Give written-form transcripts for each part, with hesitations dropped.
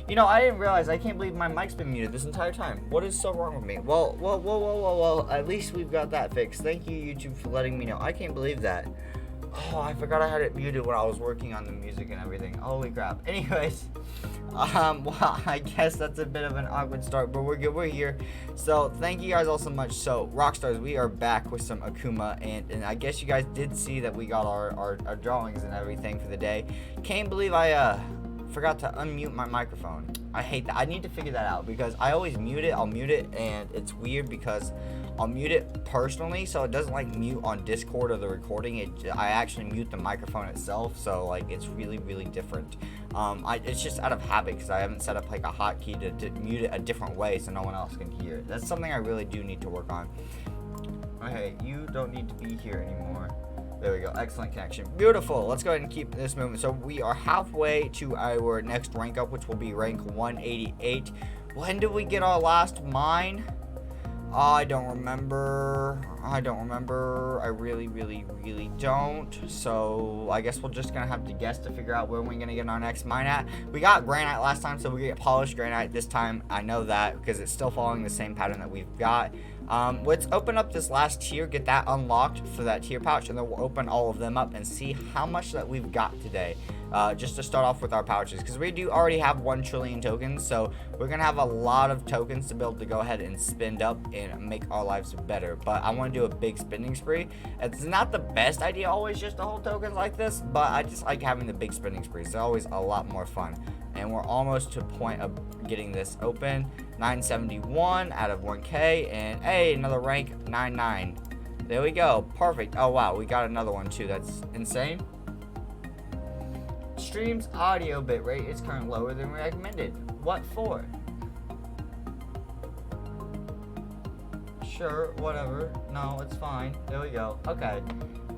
You know, I didn't realize. I can't believe my mic's been muted this entire time. What is so wrong with me? Well, at least we've got that fixed. Thank you, YouTube, for letting me know. I can't believe that. Oh, I forgot I had it muted when I was working on the music and everything. Holy crap. Anyways, well, I guess that's a bit of an awkward start, but we're good. We're here. So, thank you guys all so much. So, Rockstars, we are back with some Akuma, and I guess you guys did see that we got our drawings and everything for the day. Can't believe I forgot to unmute my microphone. I hate that. I need to figure that out because I always mute it. I'll mute it, and it's weird because I'll mute it personally, so it doesn't like mute on Discord or the recording. I actually mute the microphone itself, so like it's really different. It's just out of habit because I haven't set up like a hotkey to mute it a different way so no one else can hear it. That's something I really do need to work on. Okay, you don't need to be here anymore. There we go. Excellent connection. Beautiful. Let's go ahead and keep this moving. So we are halfway to our next rank up, which will be rank 188. When did we get our last mine? I don't remember. I really don't. So I guess we're just gonna have to guess to figure out where we're gonna get our next mine at. We got granite last time, so we get polished granite this time. I know that because it's still following the same pattern that we've got. Let's open up this last tier, get that unlocked for that tier pouch, and then we'll open all of them up and see how much that we've got today. Just to start off with our pouches, because we do already have 1 trillion tokens, so we're gonna have a lot of tokens to be able to go ahead and spend up and make our lives better. But I want to do a big spending spree. It's not the best idea always just to hold tokens like this, but I just like having the big spending sprees. They're always a lot more fun. And we're almost to a point of getting this open. 971 out of 1K, and hey, another rank 99. There we go. Perfect. Oh wow, we got another one too. That's insane. Stream's audio bitrate is currently lower than recommended. What for? Sure, whatever. No, it's fine. There we go. Okay,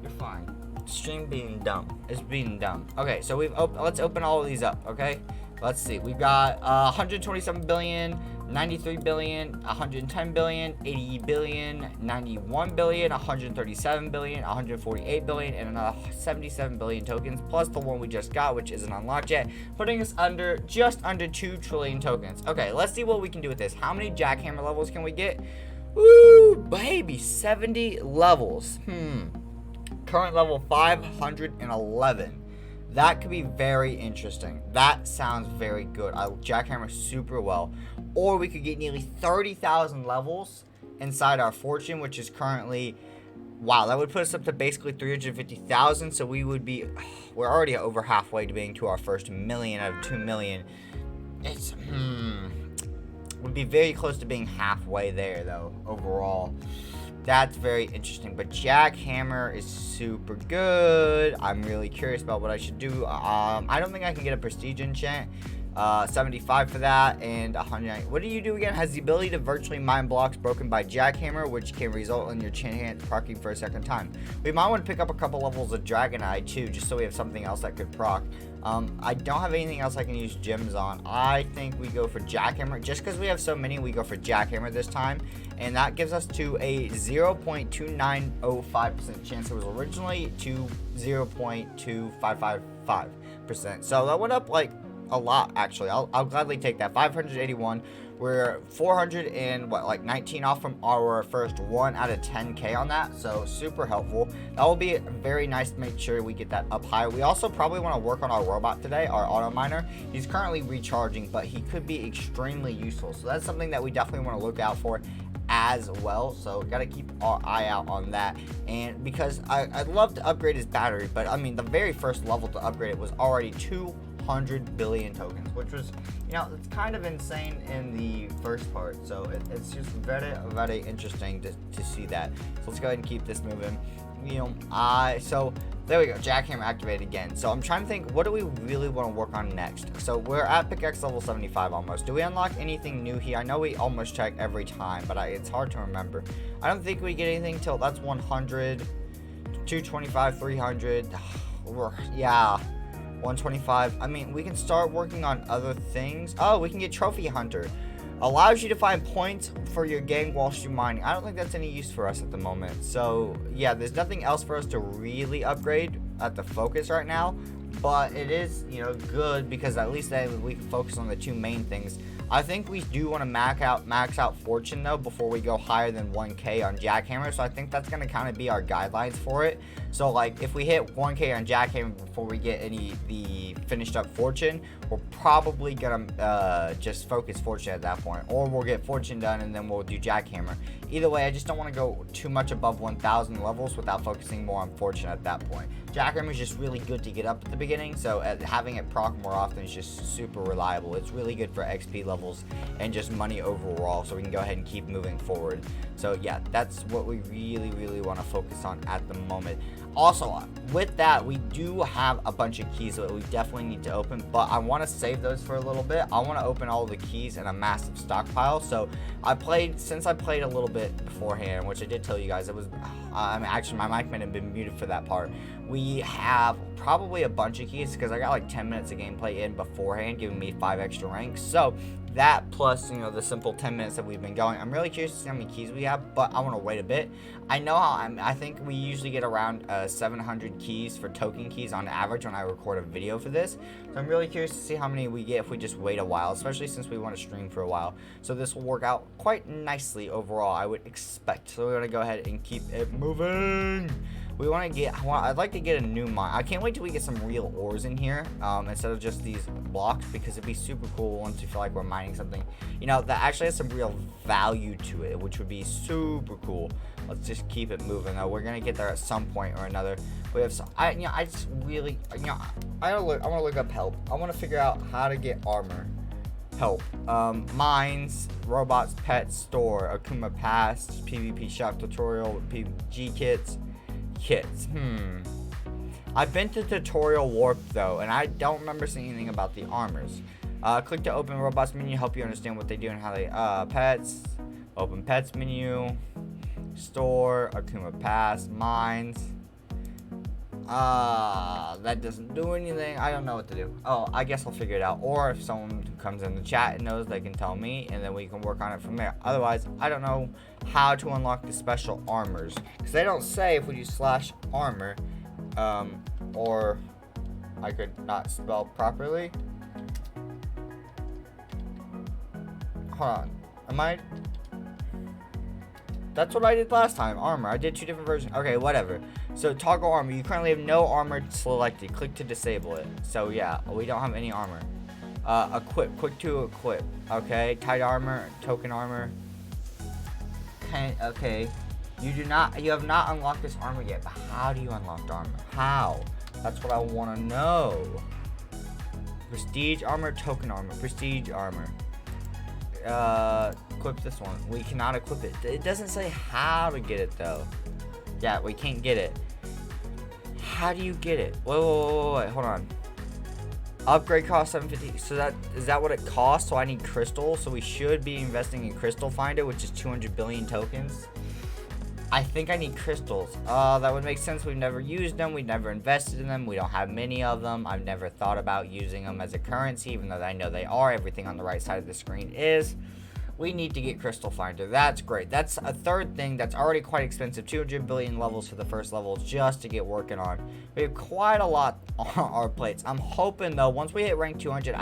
you're fine. Stream being dumb. It's being dumb. Okay, so let's open all of these up. Okay, let's see. We've got 127 billion. 93 billion, 110 billion, 80 billion, 91 billion, 137 billion, 148 billion, and another 77 billion tokens, plus the one we just got, which isn't unlocked yet, putting us just under 2 trillion tokens. Okay, let's see what we can do with this. How many jackhammer levels can we get? Woo, baby, 70 levels. Current level 511. That could be very interesting. That sounds very good. I jackhammer super well. Or we could get nearly 30,000 levels inside our fortune, which is currently, wow, that would put us up to basically 350,000. So we're already over halfway to being to our first million out of 2 million. It's, would be very close to being halfway there though, overall. That's very interesting, but jackhammer is super good. I'm really curious about what I should do. I don't think I can get a prestige enchant. 75 for that, and 190. What do you do again? Has the ability to virtually mine blocks broken by jackhammer, which can result in your chance proccing for a second time. We might want to pick up a couple levels of dragon eye too, just so we have something else that could proc. I don't have anything else I can use gems on. I think we go for jackhammer. Just because we have so many, we go for jackhammer this time, and that gives us to a 0.2905% chance. It was originally to 0.2555%. So that went up like a lot, actually. I'll gladly take that. 581. We're 419 off from our first 1 out of 10k on that, so super helpful. That will be very nice to make sure we get that up higher. We also probably want to work on our robot today, our auto miner. He's currently recharging, but he could be extremely useful, so that's something that we definitely want to look out for as well. So gotta keep our eye out on that. And because I'd love to upgrade his battery, but I mean the very first level to upgrade it was already 200 billion tokens, which was, you know, it's kind of insane in the first part. So it's just very interesting to see that. So let's go ahead and keep this moving. You know, so there we go, jackhammer activated again. So I'm trying to think, what do we really want to work on next? So we're at pickaxe level 75 almost. Do we unlock anything new here? I know we almost check every time, but it's hard to remember. I don't think we get anything till that's 100, 225, 300. Yeah, 125. I mean, we can start working on other things. Oh, we can get trophy hunter. Allows you to find points for your gang whilst you're mining. I don't think that's any use for us at the moment. So yeah, there's nothing else for us to really upgrade at the focus right now. but it is, you know, good because at least then we can focus on the two main things. I think we do want to max out fortune though before we go higher than 1k on jackhammer, so I think that's going to kind of be our guidelines for it. So like if we hit 1k on jackhammer before we get the finished up fortune, we're probably gonna just focus fortune at that point, or we'll get fortune done and then we'll do jackhammer. Either way, I just don't want to go too much above 1000 levels without focusing more on fortune at that point. Jackhammer is just really good to get up at the beginning, so having it proc more often is just super reliable. It's really good for XP levels and just money overall, so we can go ahead and keep moving forward. So yeah, that's what we really want to focus on at the moment. Also, with that, we do have a bunch of keys that we definitely need to open, but I want to save those for a little bit. I want to open all the keys in a massive stockpile. So since I played a little bit beforehand, which I did tell you guys, it was, actually my mic might have been muted for that part. We have probably a bunch of keys because I got like 10 minutes of gameplay in beforehand, giving me 5 extra ranks. So that plus, you know, the simple 10 minutes that we've been going, I'm really curious to see how many keys we have, but I want to wait a bit. I know I think we usually get around 700 keys for token keys on average when I record a video for this. So I'm really curious to see how many we get if we just wait a while, especially since we want to stream for a while. So this will work out quite nicely overall, I would expect. So we're going to go ahead and keep it moving. We want to get, I'd like to get a new mine. I can't wait till we get some real ores in here instead of just these blocks, because it'd be super cool once you feel like we're mining something, you know, that actually has some real value to it, which would be super cool. Let's just keep it moving though. We're going to get there at some point or another. We have some, I just really, I want to look up help. I want to figure out how to get armor. Help. Mines, robots, pets, store, Akuma Pass, PvP shop tutorial, PvG kits. I've been to tutorial warp though, and I don't remember seeing anything about the armors. Click to open robots menu, help you understand what they do and how they pets. Open pets menu. Store, Akuma Pass, mines. That doesn't do anything. I don't know what to do. Oh, I guess I'll figure it out. Or if someone who comes in the chat and knows, they can tell me, and then we can work on it from there. Otherwise, I don't know how to unlock the special armors, because they don't say if we use /armor, or I could not spell properly. Hold on. That's what I did last time. Armor. I did 2 different versions. Okay, whatever. So toggle armor. You currently have no armor selected. Click to disable it. So yeah, we don't have any armor. Equip. Click to equip. Okay. Tight armor. Token armor. Okay. You have not unlocked this armor yet. But how do you unlock the armor? How? That's what I want to know. Prestige armor. Token armor. Prestige armor. Equip this one. We cannot equip it. It doesn't say how to get it though. Yeah, we can't get it. How do you get it? Wait, hold on. Upgrade cost 750. So is that what it costs? So I need crystals. So we should be investing in Crystal Finder, which is 200 billion tokens. I think I need crystals. That would make sense. We've never used them. We've never invested in them. We don't have many of them. I've never thought about using them as a currency, even though I know they are. Everything on the right side of the screen is. We need to get Crystal Finder. That's great. That's a third thing that's already quite expensive. 200 billion levels for the first level just to get working on. We have quite a lot on our plates. I'm hoping though, once we hit rank 200,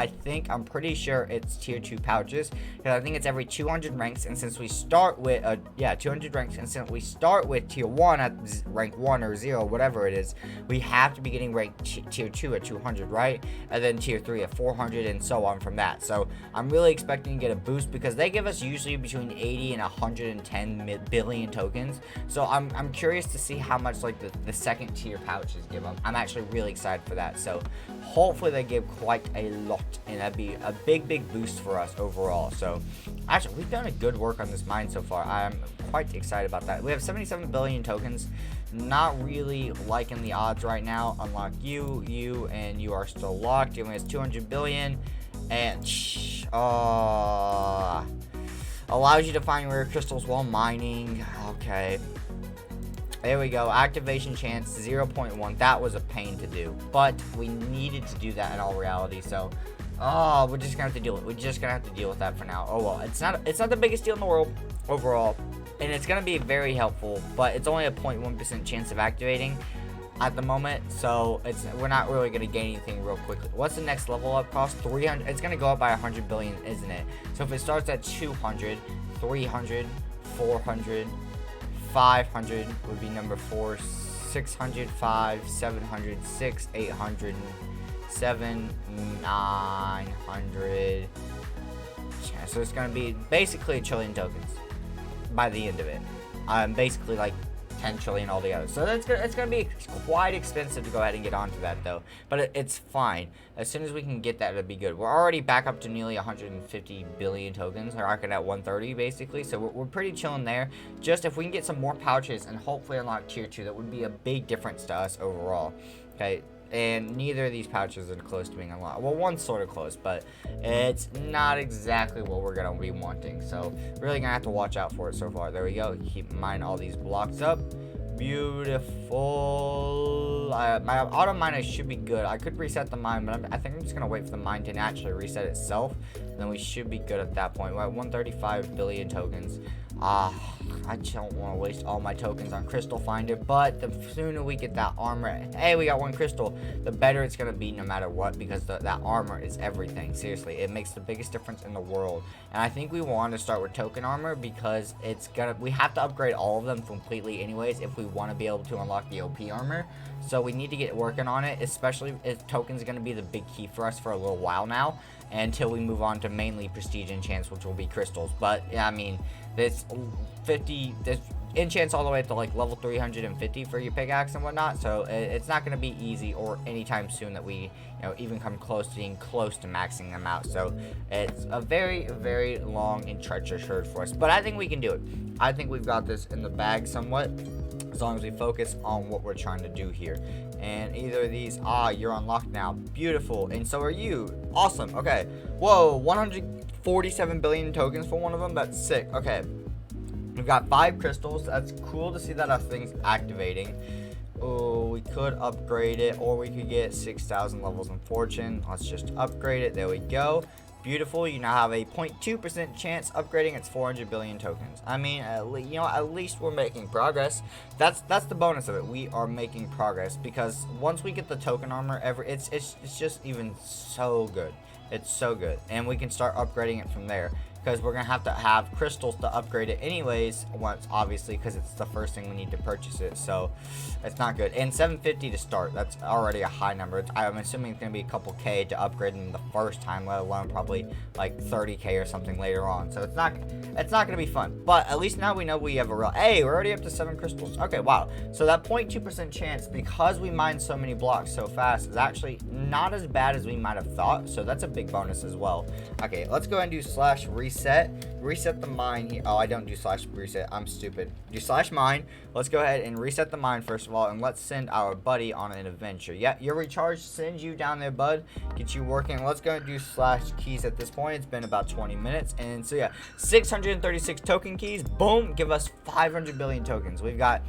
I'm pretty sure it's tier 2 pouches, because I think it's every 200 ranks, and since we start with 200 ranks, and since we start with tier 1 at rank 1 or 0, whatever it is, we have to be getting rank tier 2 at 200, right? And then tier 3 at 400, and so on from that. So I'm really expecting to get a boost, because they give us usually between 80 and 110 billion tokens. So I'm curious to see how much like the second tier pouches give them. I'm actually really excited for that. So hopefully they give quite a lot, and that'd be a big boost for us overall. So actually we've done a good work on this mine so far. I'm quite excited about that. We have 77 billion tokens. Not really liking the odds right now. Unlock you, and you are still locked. It has 200 billion, and allows you to find rare crystals while mining. Okay. There we go. Activation chance 0.1. That was a pain to do, but we needed to do that in all reality. So, we're just gonna have to deal with it. We're just gonna have to deal with that for now. Oh well, it's not the biggest deal in the world overall, and it's gonna be very helpful. But it's only a 0.1% chance of activating. at the moment, so we're not really gonna gain anything real quickly. What's the next level up cost? 300. It's gonna go up by 100 billion, isn't it? So if it starts at 200, 300, 400, 500 would be number 4, 600, 5, 700, 6, 800, 7, 900. So it's gonna be basically a trillion tokens by the end of it. Basically like 10 trillion altogether. So it's gonna be quite expensive to go ahead and get onto that though. But it's fine. As soon as we can get that, it'll be good. We're already back up to nearly 150 billion tokens. We're rocking at 130 basically. So we're pretty chilling there. Just if we can get some more pouches and hopefully unlock tier 2, that would be a big difference to us overall. Okay. And neither of these pouches are close to being unlocked. Well, one's sort of close, but it's not exactly what we're going to be wanting. So, really going to have to watch out for it so far. There we go. Keep mining all these blocks up. Beautiful. My auto miner should be good. I could reset the mine, but I think I'm just going to wait for the mine to naturally reset itself. And then we should be good at that point. We're at 135 billion tokens. I don't want to waste all my tokens on Crystal Finder, but the sooner we get that armor, hey, we got 1 crystal, the better it's going to be no matter what, because that armor is everything. Seriously, it makes the biggest difference in the world. And I think we want to start with token armor because we have to upgrade all of them completely anyways if we want to be able to unlock the OP armor. So we need to get working on it, especially if tokens are going to be the big key for us for a little while now, until we move on to mainly prestige enchants, which will be crystals. But yeah, I mean, there's enchants all the way to like level 350 for your pickaxe and whatnot, so it's not going to be easy or anytime soon that we even come close to being close to maxing them out. So it's a very, very long and treacherous road for us, but I think we can do it. I think we've got this in the bag somewhat, as long as we focus on what we're trying to do here. And either of these, you're unlocked now. Beautiful. And so are you. Awesome. Okay. Whoa, 147 billion tokens for one of them. That's sick. Okay. We've got 5 crystals. That's cool to see that our thing's activating. Oh, we could upgrade it, or we could get 6,000 levels in fortune. Let's just upgrade it. There we go. Beautiful. You now have a 0.2% chance upgrading. It's 400 billion tokens. I mean, at least we're making progress. That's the bonus of it. We are making progress, because once we get the token armor, it's just even so good. It's so good, and we can start upgrading it from there, because we're gonna have to have crystals to upgrade it anyways, once, obviously, because it's the first thing we need to purchase it. So it's not good. And 750 to start, that's already a high number. I'm assuming it's gonna be a couple K to upgrade them the first time, let alone probably like 30K or something later on. So it's not gonna be fun, but at least now we know we have a real, hey, we're already up to 7 crystals. Okay, wow. So that 0.2% chance, because we mine so many blocks so fast, is actually not as bad as we might have thought. So that's a big bonus as well. Okay, let's go ahead and do reset the mine here. Oh, I don't do /reset. I'm stupid. Do /mine. Let's go ahead and reset the mine first of all, and let's send our buddy on an adventure. Yeah, you're recharged. Send you down there, bud. Get you working. Let's go and do /keys at this point. It's been about 20 minutes, and so yeah, 636 token keys. Boom, give us 500 billion tokens. We've got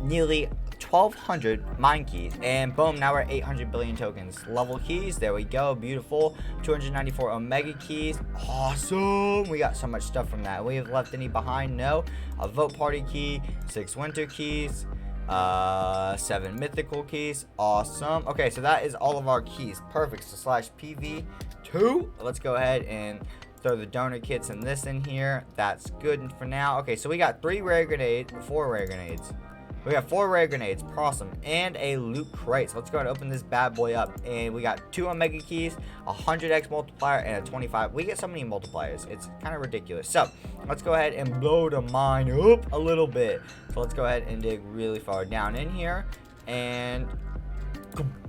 nearly 1,200 mine keys, and boom, now we're at 800 billion tokens. Level keys, there we go, beautiful. 294 omega keys, awesome. We got so much stuff from that. We have left any behind? No. A vote party key, 6 winter keys, 7 mythical keys, awesome. Okay, so that is all of our keys. Perfect. So /PV2, let's go ahead and throw the donor kits and this in here. That's good for now. Okay, so we got 4 rare grenades. We got 4 rare grenades, awesome, and a loot crate. So let's go ahead and open this bad boy up. And we got 2 omega keys, 100x multiplier, and a 25. We get so many multipliers, it's kind of ridiculous. So let's go ahead and blow the mine up a little bit. So let's go ahead and dig really far down in here, and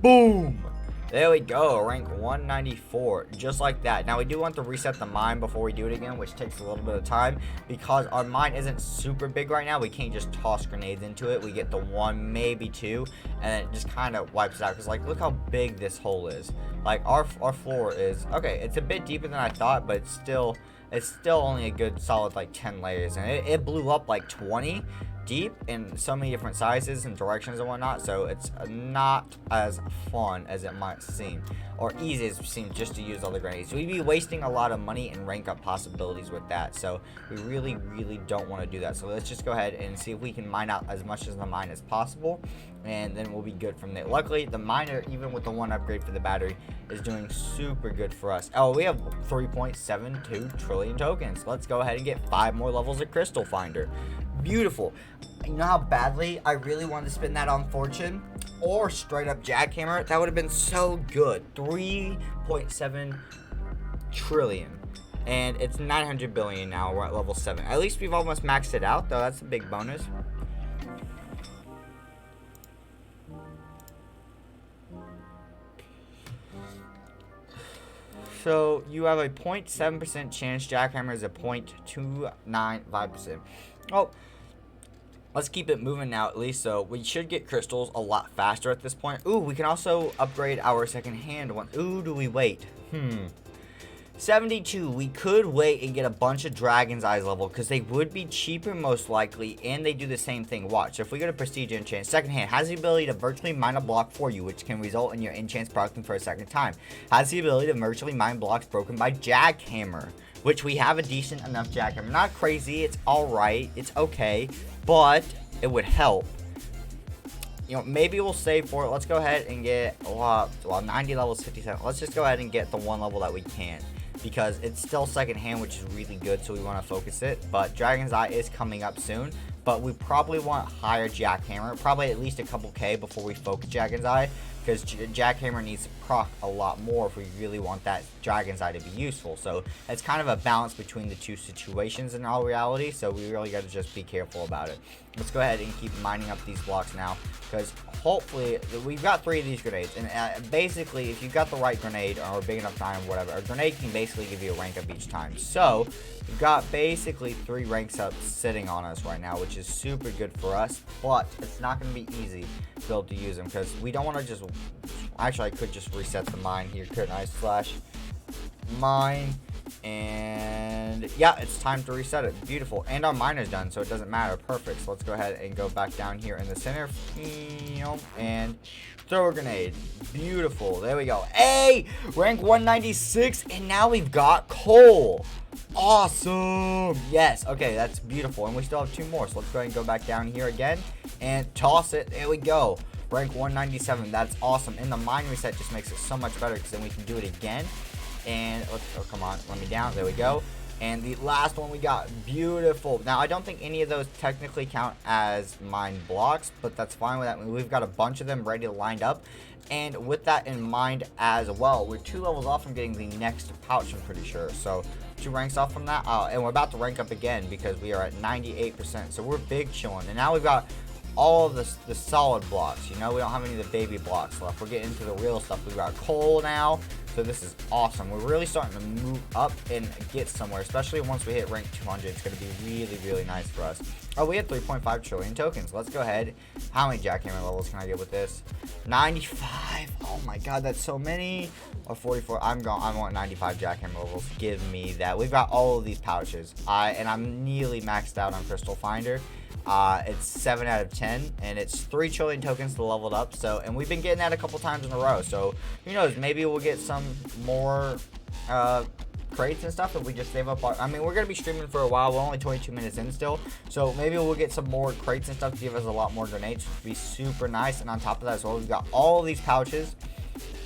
boom. There we go, rank 194, just like that. Now we do want to reset the mine before we do it again, which takes a little bit of time, because our mine isn't super big right now. We can't just toss grenades into it. We get the 1, maybe 2, and it just kind of wipes it out, because like, look how big this hole is. Like, our floor is, okay, it's a bit deeper than I thought, but it's still only a good solid like 10 layers, and it blew up like 20. deep in so many different sizes and directions and whatnot, so it's not as fun as it might seem, or easy as it seems just to use all the grenades. We'd be wasting a lot of money and rank up possibilities with that, so we really don't want to do that. So let's just go ahead and see if we can mine out as much as the mine as possible, and then we'll be good from there. Luckily, the miner, even with the one upgrade for the battery, is doing super good for us. Oh, we have 3.72 trillion tokens. Let's go ahead and get 5 more levels of crystal finder. Beautiful. You know how badly I really wanted to spend that on fortune or straight up jackhammer? That would have been so good. 3.7 trillion. And it's 900 billion now. We're at level 7. At least we've almost maxed it out, though. That's a big bonus. So you have a 0.7% chance. Jackhammer is a 0.295%. Oh, let's keep it moving now at least. So we should get crystals a lot faster at this point. Ooh, we can also upgrade our second hand one. Ooh, do we wait? 72. We could wait and get a bunch of Dragon's Eyes level because they would be cheaper most likely, and they do the same thing. Watch. If we go to Prestige Enchant, second hand has the ability to virtually mine a block for you, which can result in your enchants proccing for a second time. Has the ability to virtually mine blocks broken by Jackhammer, which we have a decent enough Jackhammer. Not crazy. It's alright. It's okay. But it would help. You know, maybe we'll save for it. Let's go ahead and get, well, 90 levels, 57. Let's just go ahead and get the one level that we can, because it's still second hand, which is really good, so we want to focus it. But Dragon's Eye is coming up soon, but we probably want higher Jackhammer, probably at least a couple K before we focus Dragon's Eye, because Jackhammer needs to proc a lot more if we really want that Dragon's Eye to be useful. So it's kind of a balance between the two situations in all reality, so we really got to just be careful about it. Let's go ahead and keep mining up these blocks now, because hopefully we've got 3 of these grenades, and basically if you've got the right grenade or big enough time, whatever, a grenade can basically give you a rank up each time. So we've got basically 3 ranks up sitting on us right now, which is super good for us, but it's not going to be easy to be able to use them, because we don't want to just, actually I could just reset the mine here, couldn't I? Slash mine. And yeah, it's time to reset it. Beautiful. And our miner's done, so it doesn't matter. Perfect. So let's go ahead and go back down here in the center and throw a grenade. Beautiful. There we go. Hey, rank 196, and now we've got coal. Awesome. Yes. Okay, that's beautiful. And we still have 2 more, so let's go ahead and go back down here again and toss it. There we go. Rank 197. That's awesome. And the mine reset just makes it so much better, because then we can do it again. And let's, oh, come on, let me down. There we go. And the last one we got, beautiful. Now I don't think any of those technically count as mine blocks, but that's fine with that. We've got a bunch of them ready lined up, and with that in mind as well, we're 2 levels off from getting the next pouch, I'm pretty sure. So 2 ranks off from that, and we're about to rank up again because we are at 98%. So we're big chilling, and now we've got all of the solid blocks. You know, we don't have any of the baby blocks left. We're getting into the real stuff. We've got coal now, so this is awesome. We're really starting to move up and get somewhere, especially once we hit rank 200. It's going to be really nice for us. Oh, we had 3.5 trillion tokens. Let's go ahead. How many jackhammer levels can I get with this? 95. Oh my god, that's so many. Or 44. I want 95 jackhammer levels. Give me that. We've got all of these pouches. And I'm nearly maxed out on crystal finder. It's 7 out of 10, and it's 3 trillion tokens to level it up. So, and we've been getting that a couple times in a row. So, who knows? Maybe we'll get some more crates and stuff if we just save up our, I mean, we're gonna be streaming for a while. We're only 22 minutes in still, so maybe we'll get some more crates and stuff to give us a lot more grenades, which would be super nice. And on top of that as well, we've got all of these pouches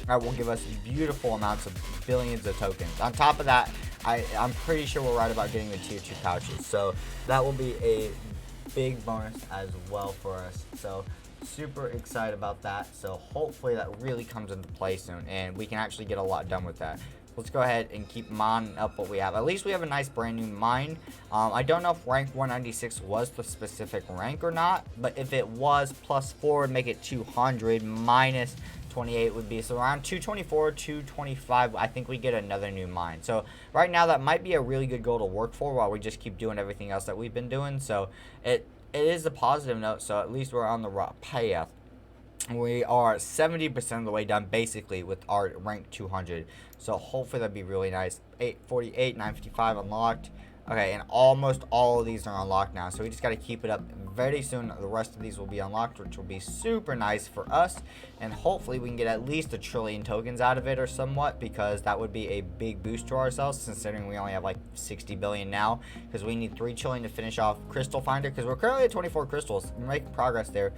that will give us beautiful amounts of billions of tokens. On top of that, I'm pretty sure we're right about getting the tier 2 pouches, so that will be a big bonus as well for us. So super excited about that. So hopefully that really comes into play soon, and we can actually get a lot done with that. Let's go ahead and keep mining up what we have. At least we have a nice brand new mine. I don't know if rank 196 was the specific rank or not, but if it was, +4 would make it 200, minus 28 would be, so around 224, 225, I think we get another new mine. So right now that might be a really good goal to work for while we just keep doing everything else that we've been doing. So it is a positive note, so at least we're on the right path. We are 70% of the way done basically with our rank 200. So hopefully that'd be really nice. 848, 955 unlocked. Okay, and almost all of these are unlocked now, so we just got to keep it up very soon the rest of these will be unlocked, which will be super nice for us, and hopefully we can get at least 1 trillion tokens out of it or somewhat, because that would be a big boost to ourselves, considering we only have like 60 billion now, because we need 3 trillion to finish off Crystal Finder, because we're currently at 24 crystals. We're making progress there.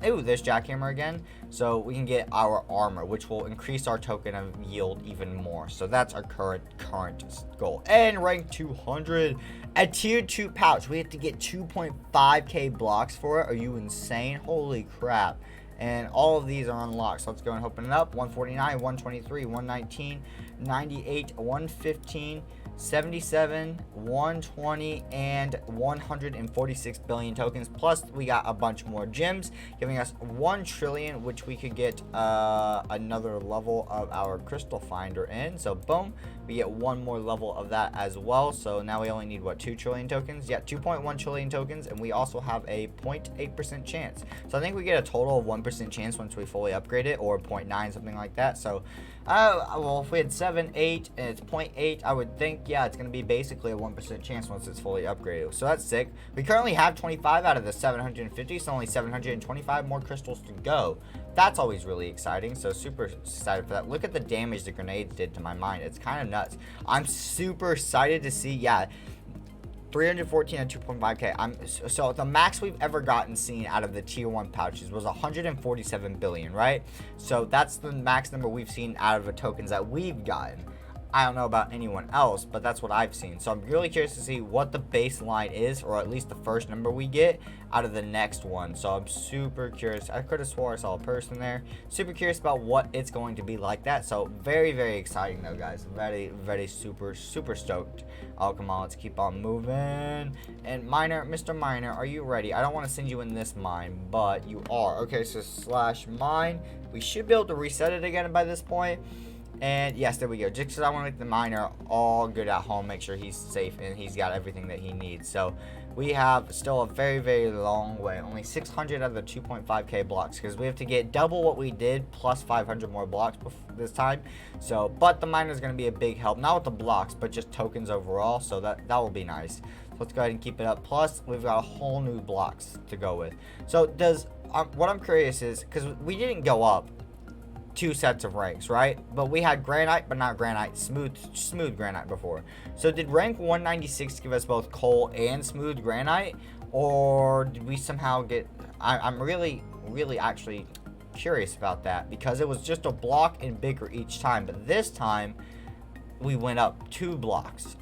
Ooh, there's jackhammer again, so we can get our armor, which will increase our token of yield even more. So that's our current goal. And rank 200, a tier 2 pouch. We have to get 2.5k blocks for it. Are you insane? Holy crap. And all of these are unlocked. So let's go and open it up. 149, 123, 119, 98, 115, 77, 120, and 146 billion tokens. Plus, we got a bunch more gems, giving us 1 trillion, which we could get another level of our crystal finder in. So, boom, we get 1 more level of that as well. So now we only need, what, 2 trillion tokens? Yeah, 2.1 trillion tokens, and we also have a 0.8% chance. So I think we get a total of 1% chance once we fully upgrade it, or 0.9, something like that. So, well, if we had 7, 8, and it's 0.8, I would think, yeah, it's going to be basically a 1% chance once it's fully upgraded. So that's sick. We currently have 25 out of the 750, so only 725 more crystals to go. That's always really exciting, so super excited for that. Look at the damage the grenades did to my mine. It's kind of nuts. I'm super excited to see, yeah, 314 at 2.5k. So the max we've ever seen out of the tier 1 pouches was 147 billion, right? So that's the max number we've seen out of the tokens that we've gotten. I don't know about anyone else, but that's what I've seen. So I'm really curious to see what the baseline is, or at least the first number we get out of the next one. So I'm super curious. I could have swore I saw a person there. Super curious about what it's going to be like that. So very, very exciting though, guys. Very, very super stoked. Oh, come on, let's keep on moving. And Miner, Mr. Miner, are you ready? I don't want to send you in this mine, but you are. Okay, so /mine. We should be able to reset it again by this point. And yes, there we go. Just because I want to make the miner all good at home, make sure he's safe and he's got everything that he needs. So we have still a very, very long way. Only 600 out of the 2.5k blocks, because we have to get double what we did plus 500 more blocks this time. So, but the miner is going to be a big help, not with the blocks, but just tokens overall. So that will be nice. So let's go ahead and keep it up. Plus, we've got a whole new blocks to go with. So what I'm curious is, because we didn't go up 2 sets of ranks, right? But we had granite, but not granite, smooth granite before. So did rank 196 give us both coal and smooth granite, or did we somehow get, I'm really actually curious about that, because it was just a block and bigger each time, but this time we went up 2 blocks.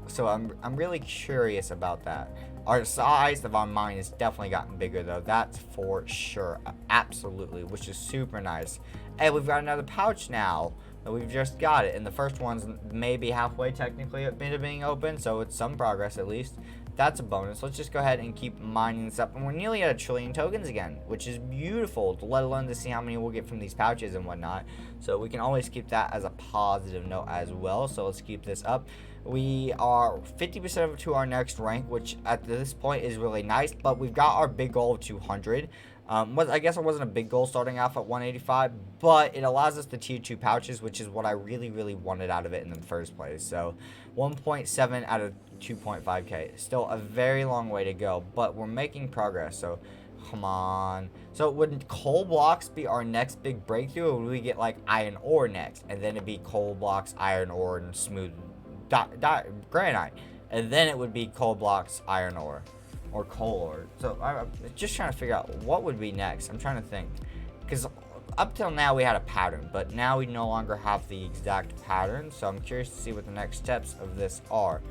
So I'm really curious about that. Our size of our mine has definitely gotten bigger, though. That's for sure. Absolutely, which is super nice. Hey, we've got another pouch now. We've just got it. And the first one's maybe halfway technically into being open, so it's some progress at least. That's a bonus. Let's just go ahead and keep mining this up. And we're nearly at 1 trillion tokens again, which is beautiful, let alone to see how many we'll get from these pouches and whatnot. So we can always keep that as a positive note as well. So let's keep this up. We are 50% to our next rank, which at this point is really nice. But we've got our big goal of 200. I guess it wasn't a big goal starting off at 185, but it allows us the tier 2 pouches, which is what I really wanted out of it in the first place. So 1.7 out of 2.5k. Still a very long way to go, but we're making progress. So come on. So would coal blocks be our next big breakthrough, or would we get like iron ore next, and then it'd be coal blocks, iron ore, and smooth granite, and then it would be coal blocks, iron ore, or coal ore? So I'm just trying to figure out what would be next. I'm trying to think, because up till now we had a pattern, but now we no longer have the exact pattern. So I'm curious to see what the next steps of this are.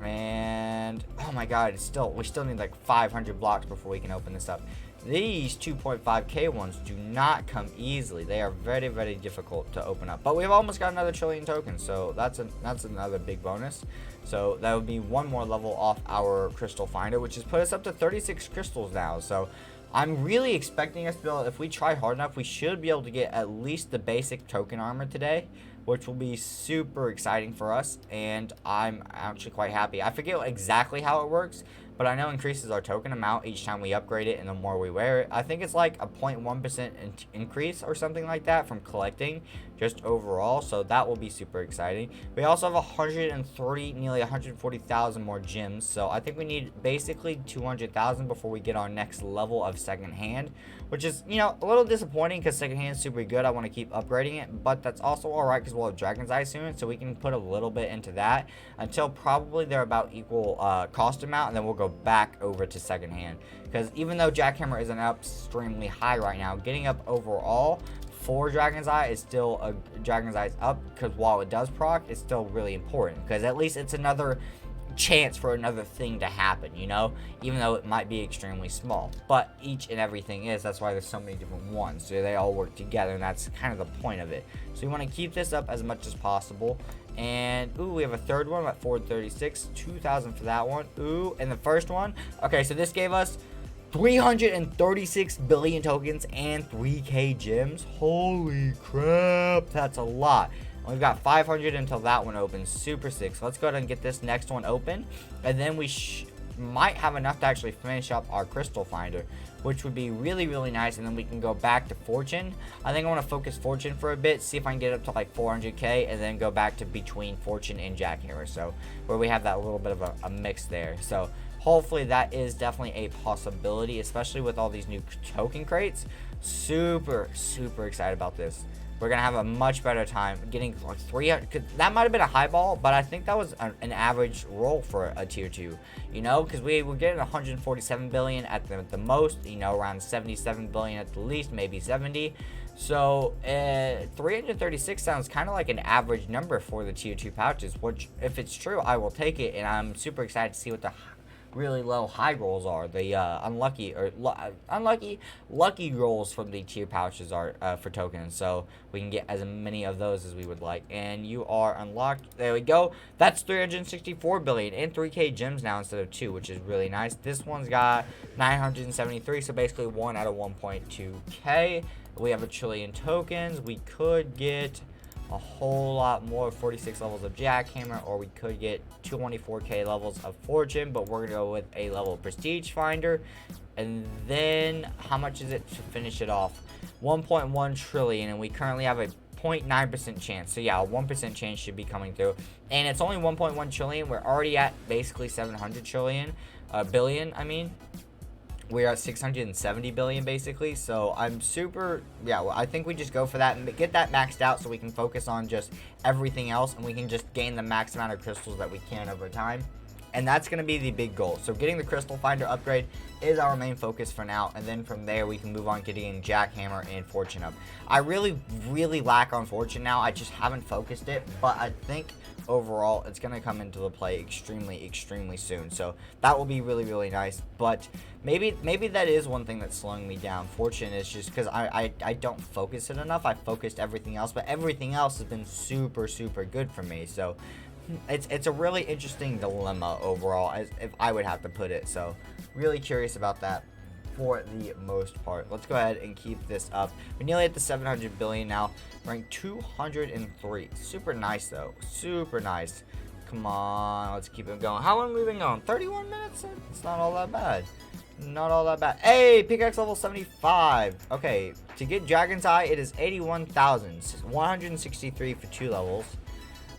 And oh my god, we still need like 500 blocks before we can open this up. These 2.5k ones do not come easily. They are very difficult to open up. But we've almost got another 1 trillion tokens, so that's another big bonus. So that would be 1 more level off our crystal finder, which has put us up to 36 crystals now. So I'm really expecting us to be able, if we try hard enough, we should be able to get at least the basic token armor today, which will be super exciting for us, and I'm actually quite happy. I forget exactly how it works, but I know increases our token amount each time we upgrade it and the more we wear it. I think it's like a 0.1% increase or something like that from collecting just overall, so that will be super exciting. We also have 130, nearly 140,000 more gems, so I think we need basically 200,000 before we get our next level of secondhand, which is, you know, a little disappointing because secondhand is super good. I want to keep upgrading it, but that's also alright because we'll have Dragon's Eye soon, so we can put a little bit into that until probably they're about equal cost amount, and then we'll go back over to secondhand, because even though Jackhammer isn't extremely high right now, getting up overall for Dragon's Eye is still Dragon's Eye's up, because while it does proc, it's still really important, because at least it's another chance for another thing to happen, you know, even though it might be extremely small, but each and everything is. That's why there's so many different ones, so they all work together, and that's kind of the point of it. So you want to keep this up as much as possible. And ooh, we have a third one at 436, 2,000 for that one. Ooh, and the first one, okay, so this gave us 336 billion tokens and 3k gems. Holy crap, that's a lot. We've got 500 until that one opens. Super sick. So let's go ahead and get this next one open, and then we might have enough to actually finish up our crystal finder, which would be really, really nice. And then we can go back to fortune. I think I want to focus fortune for a bit, see if I can get up to like 400k, and then go back to between fortune and jackhammer, so where we have that little bit of a mix there. So hopefully that is definitely a possibility, especially with all these new token crates. Super excited about this. We're going to have a much better time getting like 300. That might have been a high ball, but I think that was an average roll for a tier 2, you know, because we were getting 147 billion at the most, you know, around 77 billion at the least, maybe 70. So 336 sounds kind of like an average number for the tier 2 pouches, which if it's true, I will take it. And I'm super excited to see what the really low high rolls are, the lucky rolls from the tier pouches are for tokens, so we can get as many of those as we would like. And you are unlocked. There we go. That's 364 billion and 3k gems now instead of 2, which is really nice. This one's got 973, so basically 1 out of 1.2k. We have a trillion tokens. We could get a whole lot more, 46 levels of jackhammer, or we could get 24k levels of fortune, but we're gonna go with a level prestige finder. And then how much is it to finish it off? 1.1 trillion, and we currently have a 0.9% chance. So yeah, a 1% chance should be coming through, and it's only 1.1 trillion. We're already at basically 700 billion, I mean. We're at 670 billion basically, so I'm super, yeah, well, I think we just go for that and get that maxed out so we can focus on just everything else, and we can just gain the max amount of crystals that we can over time. And that's going to be the big goal. So getting the crystal finder upgrade is our main focus for now, and then from there we can move on to getting jackhammer and fortune up. I really lack on fortune now. I just haven't focused it, but I think overall it's going to come into the play extremely soon, so that will be really nice. But maybe that is one thing that's slowing me down. Fortune is just because I don't focus it enough. I focused everything else, but everything else has been super good for me. So it's a really interesting dilemma overall, as if I would have to put it. So really curious about that for the most part. Let's go ahead and keep this up. We're nearly at the 700 billion now, ranked 203. Super nice though, super nice. Come on, let's keep it going. How long have we been going? 31 minutes? It's not all that bad. Not all that bad. Hey, pickaxe level 75. Okay, to get Dragon's Eye, it is 81,163 for 2 levels,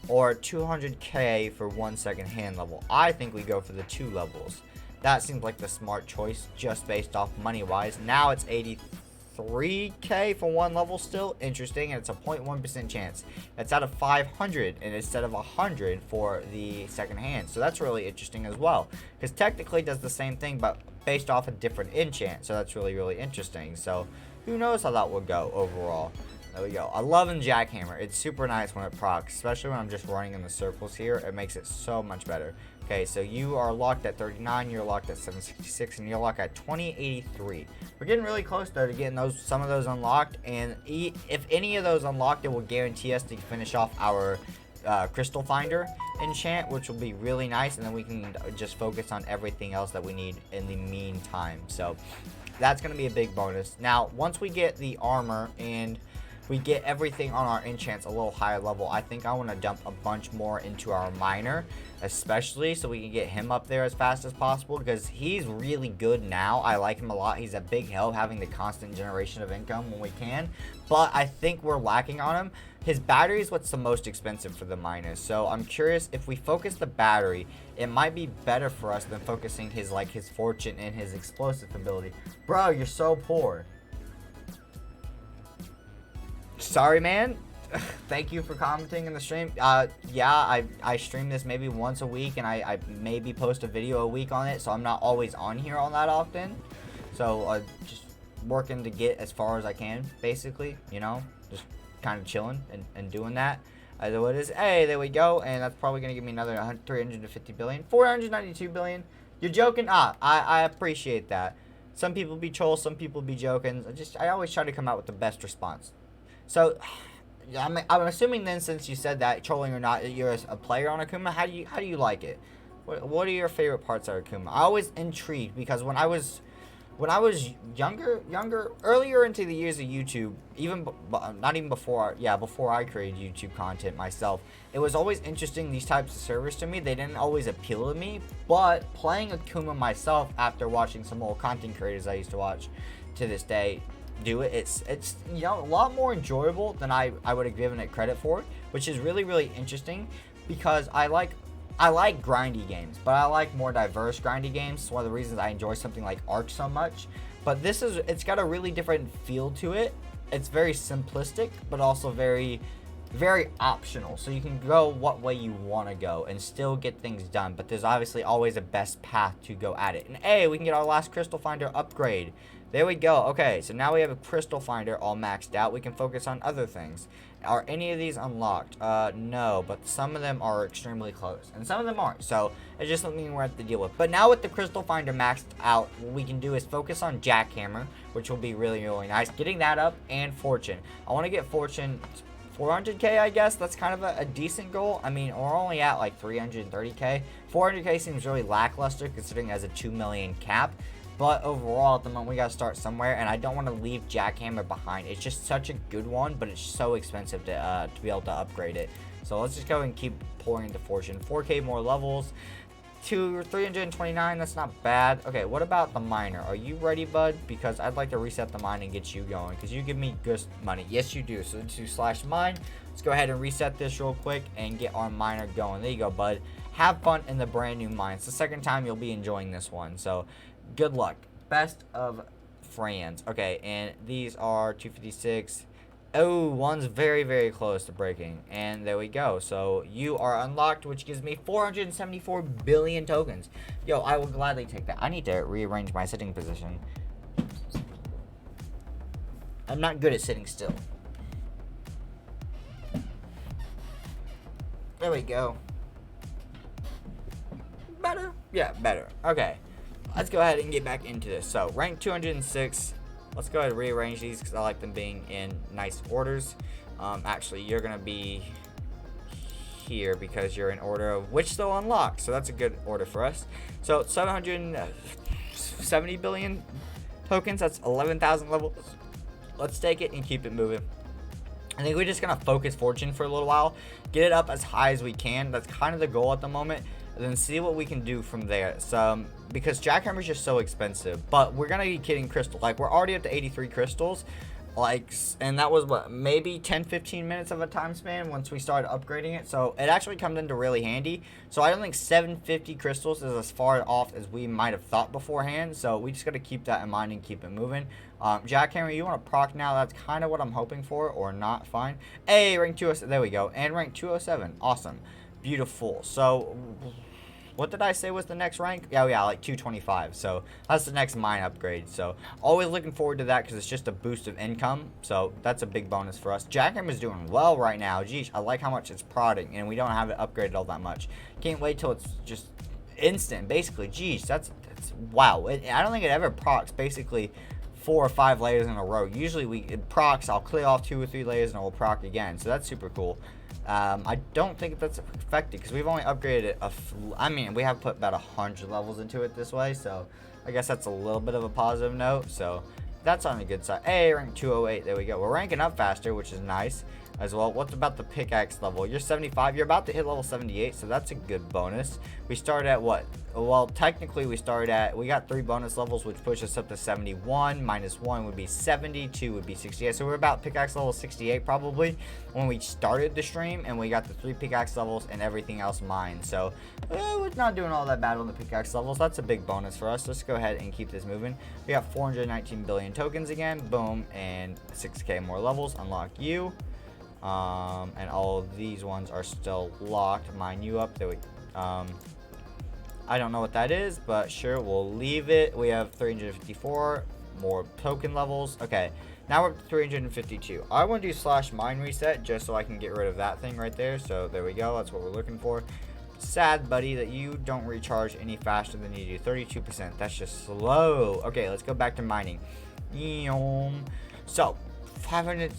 or 200k for 1 second hand level. I think we go for the 2 levels. That seems like the smart choice, just based off money wise. Now it's 83k for 1 level still. Interesting, and it's a 0.1% chance. It's out of 500 and instead of 100 for the second hand. So that's really interesting as well, because technically it does the same thing but based off a different enchant. So that's really interesting. So who knows how that will go overall. There we go. I love in jackhammer. It's super nice when it procs, especially when I'm just running in the circles here. It makes it so much better. Okay, so you are locked at 39, you're locked at 766, and you're locked at 2083. We're getting really close though to getting some of those unlocked, and if any of those unlocked, it will guarantee us to finish off our crystal finder enchant, which will be really nice, and then we can just focus on everything else that we need in the meantime. So that's going to be a big bonus. Now, once we get the armor and we get everything on our enchants a little higher level, I think I want to dump a bunch more into our miner, especially so we can get him up there as fast as possible, because he's really good now. I like him a lot. He's a big help having the constant generation of income when we can, but I think we're lacking on him. His battery is what's the most expensive for the miners, so I'm curious if we focus the battery, it might be better for us than focusing his fortune and his explosive ability. Bro, you're so poor. Sorry, man. Thank you for commenting in the stream. Yeah, I stream this maybe once a week, and I maybe post a video a week on it, so I'm not always on here all that often. So just working to get as far as I can, basically, you know, just kind of chilling and doing that. So it is. Hey, there we go, and that's probably gonna give me another 350 billion, 492 billion. You're joking? I appreciate that. Some people be trolls, some people be joking. I always try to come out with the best response. So, I'm assuming then, since you said that, trolling or not, you're a player on Akuma. How do you like it? What are your favorite parts of Akuma? I always intrigued because when I was younger, earlier into the years of YouTube, not even before I created YouTube content myself, it was always interesting, these types of servers to me. They didn't always appeal to me, but playing Akuma myself after watching some old content creators I used to watch to this day do it, it's you know, a lot more enjoyable than I would have given it credit for, which is really interesting, because I like grindy games, but I like more diverse grindy games. It's one of the reasons I enjoy something like Ark so much. But it's got a really different feel to it. It's very simplistic, but also very optional. So you can go what way you want to go and still get things done. But there's obviously always a best path to go at it. And hey, we can get our last crystal finder upgrade. There we go. Okay, so now we have a crystal finder all maxed out. We can focus on other things. Are any of these unlocked? No, but some of them are extremely close, and some of them aren't, so it's just something we have to deal with. But now with the crystal finder maxed out, what we can do is focus on jackhammer, which will be really nice. Getting that up, and fortune. I want to get fortune 400k, I guess. That's kind of a decent goal. I mean, we're only at like 330k. 400k seems really lackluster considering it has a 2 million cap. But overall, at the moment, we got to start somewhere, and I don't want to leave jackhammer behind. It's just such a good one, but it's so expensive to be able to upgrade it. So let's just go and keep pouring into fortune. 4k more levels. 329, that's not bad. Okay, what about the miner? Are you ready, bud? Because I'd like to reset the mine and get you going, because you give me good money. Yes, you do. So to /mine, let's go ahead and reset this real quick and get our miner going. There you go, bud. Have fun in the brand new mine. It's the second time you'll be enjoying this one, so good luck. Best of friends. Okay, and these are 256. Oh, one's very close to breaking, and there we go. So you are unlocked, which gives me 474 billion tokens. Yo, I will gladly take that. I need to rearrange my sitting position. I'm not good at sitting still. There we go. Better? Yeah, better. Okay, let's go ahead and get back into this. So rank 206. Let's go ahead and rearrange these because I like them being in nice orders. Actually, you're gonna be here because you're in order of which they'll unlock, so that's a good order for us. So 770 billion tokens, that's 11,000 levels. Let's take it and keep it moving. I think we're just gonna focus fortune for a little while, get it up as high as we can. That's kind of the goal at the moment, and then see what we can do from there. So because jackhammer is just so expensive, but we're gonna be getting crystal. Like, we're already up to 83 crystals, like, and that was what, maybe 10-15 minutes of a time span once we started upgrading it. So it actually comes into really handy. So I don't think 750 crystals is as far off as we might have thought beforehand. So we just got to keep that in mind and keep it moving. Jackhammer, you want to proc now? That's kind of what I'm hoping for, or not. Fine. Hey, rank 207. There we go. And rank 207. Awesome. Beautiful. So what did I say was the next rank? Yeah, like 225. So that's the next mine upgrade. So always looking forward to that because it's just a boost of income. So that's a big bonus for us. Jackhammer is doing well right now. Geez, I like how much it's prodding, and we don't have it upgraded all that much. Can't wait till it's just instant, basically. Geez, that's wow. I don't think it ever procs basically 4 or 5 layers in a row. Usually it procs, I'll clear off 2 or 3 layers and it will proc again. So that's super cool. I don't think that's affected because we've only upgraded it I mean, we have put about 100 levels into it this way, so I guess that's a little bit of a positive note. So That's on a good side. Hey, rank 208. There we go. We're ranking up faster, which is nice as well. What's about the pickaxe level? You're 75. You're about to hit level 78, so that's a good bonus. We started at what? Well, technically we got 3 bonus levels, which push us up to 71. -1 would be 70. 2 would be 68. So we're about pickaxe level 68 probably when we started the stream, and we got the 3 pickaxe levels and everything else mined. So we're not doing all that bad on the pickaxe levels. That's a big bonus for us. Let's go ahead and keep this moving. We got 419 billion tokens again. Boom. And 6k more levels. Unlock you. And all of these ones are still locked. Mine you up. There we I don't know what that is, but sure, we'll leave it. We have 354 more token levels. Okay, now we're up to 352. I want to do /mine reset just so I can get rid of that thing right there. So there we go. That's what we're looking for. Sad, buddy, that you don't recharge any faster than you do. 32%. That's just slow. Okay, let's go back to mining. So 500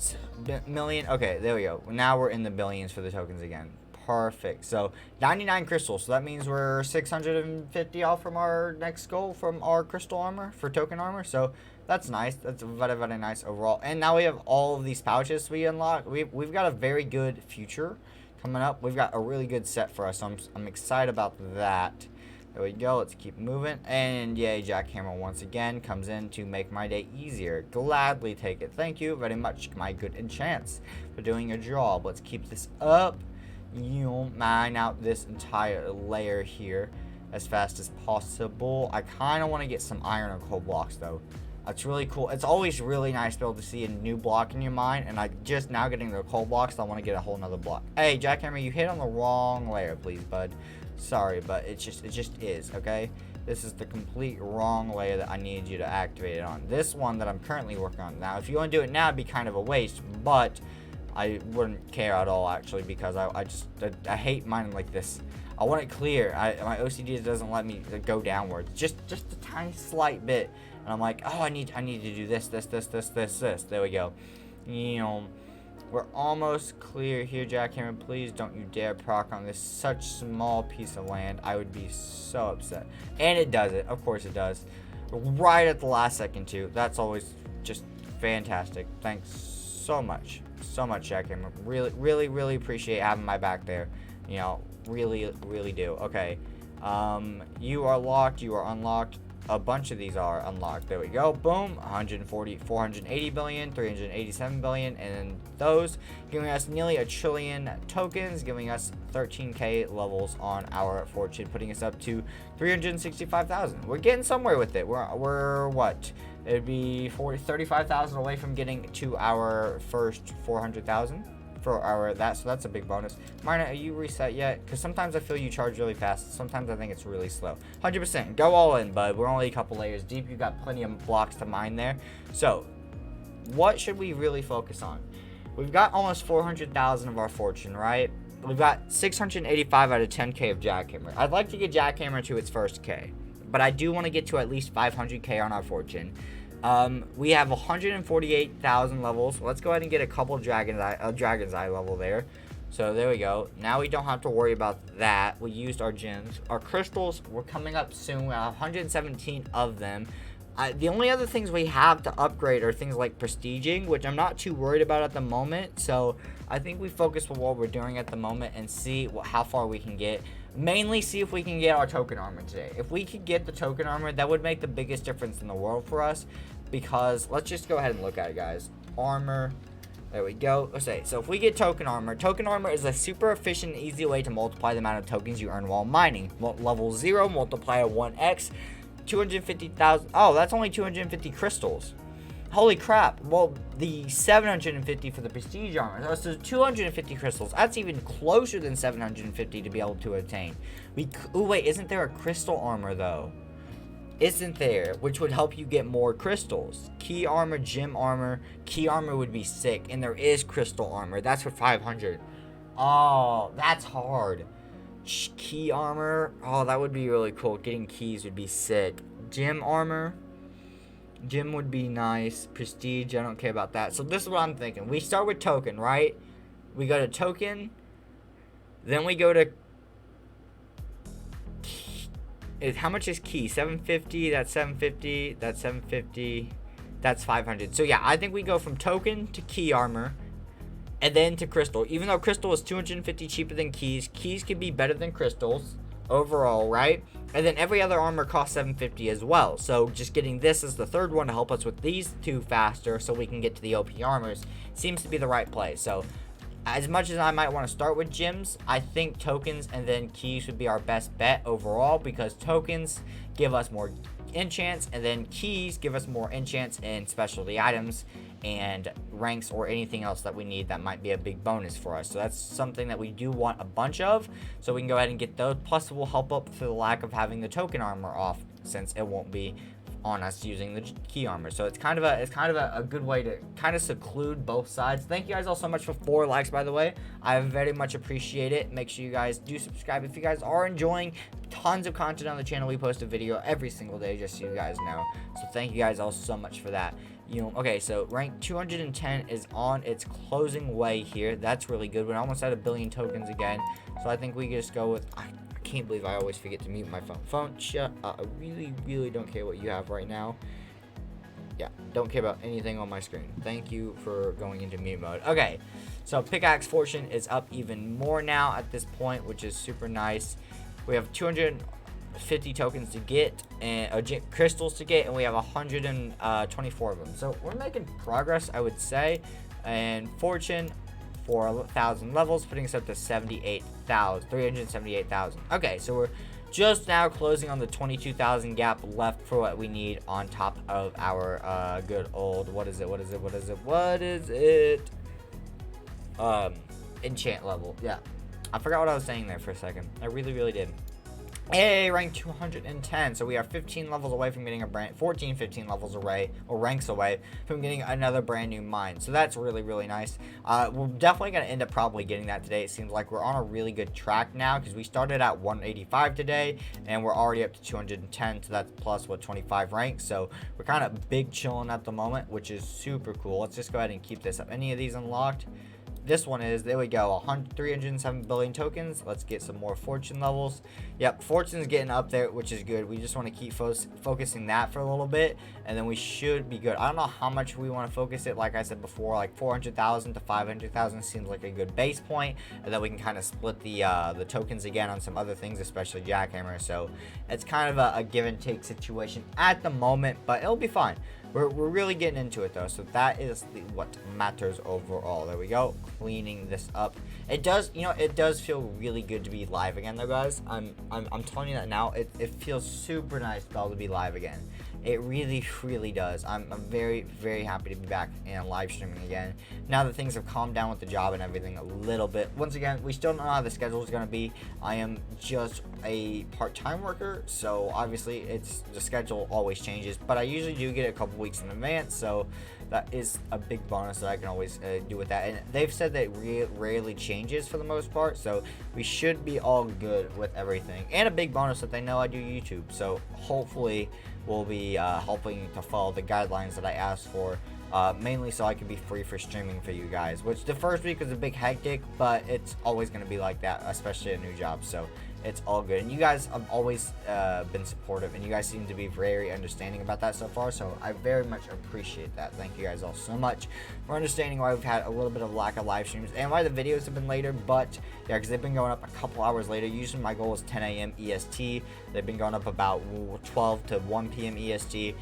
million. Okay, there we go. Now we're in the billions for the tokens again. Perfect. So 99 crystals. So that means we're 650 off from our next goal from our crystal armor for token armor. So that's nice. That's very, very nice overall. And now we have all of these pouches we unlock. We've got a very good future coming up. We've got a really good set for us. So I'm excited about that. There we go. Let's keep moving. And yay, Jackhammer once again comes in to make my day easier. Gladly take it. Thank you very much, my good enchants, for doing your job. Let's keep this up. Mine out this entire layer here as fast as possible. I kind of want to get some iron or coal blocks though. That's really cool. It's always really nice to be able to see a new block in your mine, and I just now getting the coal blocks, I want to get a whole nother block. Hey, Jackhammer, you hit on the wrong layer, please, bud. Sorry, but it just is, okay? This is the complete wrong layer that I need you to activate it on. This one that I'm currently working on now. If you want to do it now, it'd be kind of a waste, but I wouldn't care at all, actually, because I hate mining like this. I want it clear. My OCD doesn't let me go downwards. Just a tiny slight bit. And I'm like, oh, I need to do this. There we go. We're almost clear here, Jackhammer. Please don't you dare proc on this such small piece of land. I would be so upset. And it does it. Of course it does. Right at the last second, too. That's always just fantastic. Thanks so much, Jackhammer. Really appreciate having my back there. Really do. Okay, you are locked. You are unlocked. A bunch of these are unlocked. There we go. Boom. 140, 480 billion, 387 billion, and those giving us nearly a trillion tokens, giving us 13k levels on our fortune, putting us up to 365,000. We're getting somewhere with it. We're what? It'd be 35,000 away from getting to our first 400,000 for our so that's a big bonus. Marna, are you reset yet? Because sometimes I feel you charge really fast. Sometimes I think it's really slow. 100%. Go all in, bud. We're only a couple layers deep. You've got plenty of blocks to mine there. So, what should we really focus on? We've got almost 400,000 of our fortune, right? We've got 685 out of 10k of Jackhammer. I'd like to get Jackhammer to its first K, but I do want to get to at least 500k on our fortune. We have 148,000 levels. Let's go ahead and get a couple Dragon's Eye level there. So there we go. Now we don't have to worry about that. We used our gems. Our crystals, we're coming up soon. We have 117 of them. The only other things we have to upgrade are things like prestiging, which I'm not too worried about at the moment. So I think we focus on what we're doing at the moment and see how far we can get. Mainly see if we can get our token armor today. If we could get the token armor, that would make the biggest difference in the world for us. Because let's just go ahead and look at it, guys. Armor. There we go. Okay, so if we get token armor is a super efficient and easy way to multiply the amount of tokens you earn while mining. Level 0, multiply at 1x. 250,000. Oh, that's only 250 crystals. Holy crap. Well, the 750 for the prestige armor. So 250 crystals. That's even closer than 750 to be able to attain. Oh, wait. Isn't there a crystal armor, though? Isn't there? Which would help you get more crystals. Key armor, gem armor. Key armor would be sick. And there is crystal armor. That's for 500. Oh, that's hard. Key armor. Oh, that would be really cool. Getting keys would be sick. Gem armor. Gem would be nice. Prestige, I don't care about that. So this is what I'm thinking. We start with token, right? We go to token. Then we go to... How much is key? 750. That's 750. That's 750. That's 500. So yeah, I think we go from token to key armor, and then to crystal. Even though crystal is 250 cheaper than keys, keys can be better than crystals overall, right? And then every other armor costs 750 as well. So just getting this as the third one to help us with these two faster so we can get to the OP armors seems to be the right play. So as much as I might want to start with gems, I think tokens and then keys would be our best bet overall, because tokens give us more enchants, and then keys give us more enchants and specialty items and ranks or anything else that we need that might be a big bonus for us. So that's something that we do want a bunch of, so we can go ahead and get those. Plus it will help up for the lack of having the token armor off, since it won't be on us using the key armor. So it's kind of a good way to kind of seclude both sides. Thank you guys all so much for 4 likes, by the way. I very much appreciate it. Make sure you guys do subscribe if you guys are enjoying tons of content on the channel. We post a video every single day, just so you guys know. So thank you guys all so much for that. Okay, so rank 210 is on its closing way here. That's really good. We're almost at 1 billion tokens again. So I think we just go with, I can't believe I always forget to mute my phone. Shut up. I really don't care what you have right now. Yeah, don't care about anything on my screen. Thank you for going into mute mode. Okay, so Pickaxe Fortune is up even more now at this point, which is super nice. We have 250 tokens to get and crystals to get, and we have 124 of them. So we're making progress, I would say. And Fortune for 1,000 levels, putting us up to 378,000. Okay, so we're just now closing on the 22,000 gap left for what we need on top of our good old, what is it? Enchant level. Yeah, I forgot what I was saying there for a second. I really did. Hey, rank 210. So we are 15 levels away from getting 15 levels away, or ranks away from getting another brand new mine. So that's really nice. We're definitely going to end up probably getting that today. It seems like we're on a really good track now, because we started at 185 today and we're already up to 210. So that's plus 25 ranks. So we're kind of big chilling at the moment, which is super cool. Let's just go ahead and keep this up. Any of these unlocked? This one is, there we go, 307 billion tokens. Let's get some more fortune levels. Yep, fortune's getting up there, which is good. We just want to keep focusing that for a little bit, and then we should be good. I don't know how much we want to focus it. Like I said before, like 400,000 to 500,000 seems like a good base point, and then we can kind of split the tokens again on some other things, especially jackhammer. So it's kind of a give and take situation at the moment, but it'll be fine. We're really getting into it though, so that is what matters overall. There we go, cleaning this up. It does, it does feel really good to be live again though, guys. I'm telling you that now. It feels super nice to be able to be live again. It really does. I'm very happy to be back and live streaming again, now that things have calmed down with the job and everything a little bit. Once again, we still don't know how the schedule is going to be. I am just a part-time worker, so obviously the schedule always changes, but I usually do get it a couple weeks in advance, so that is a big bonus that I can always do with that. And they've said that it rarely changes for the most part, so we should be all good with everything. And a big bonus that they know I do YouTube, so hopefully we'll be helping to follow the guidelines that I asked for, mainly so I can be free for streaming for you guys, which the first week was a big hectic, but it's always going to be like that, especially a new job. So it's all good, and you guys have always been supportive, and you guys seem to be very understanding about that so far, so I very much appreciate that. Thank you guys all so much for understanding why we've had a little bit of lack of live streams and why the videos have been later. But yeah, because they've been going up a couple hours later. Usually my goal is 10 a.m. EST. They've been going up about 12 to 1 p.m. EST,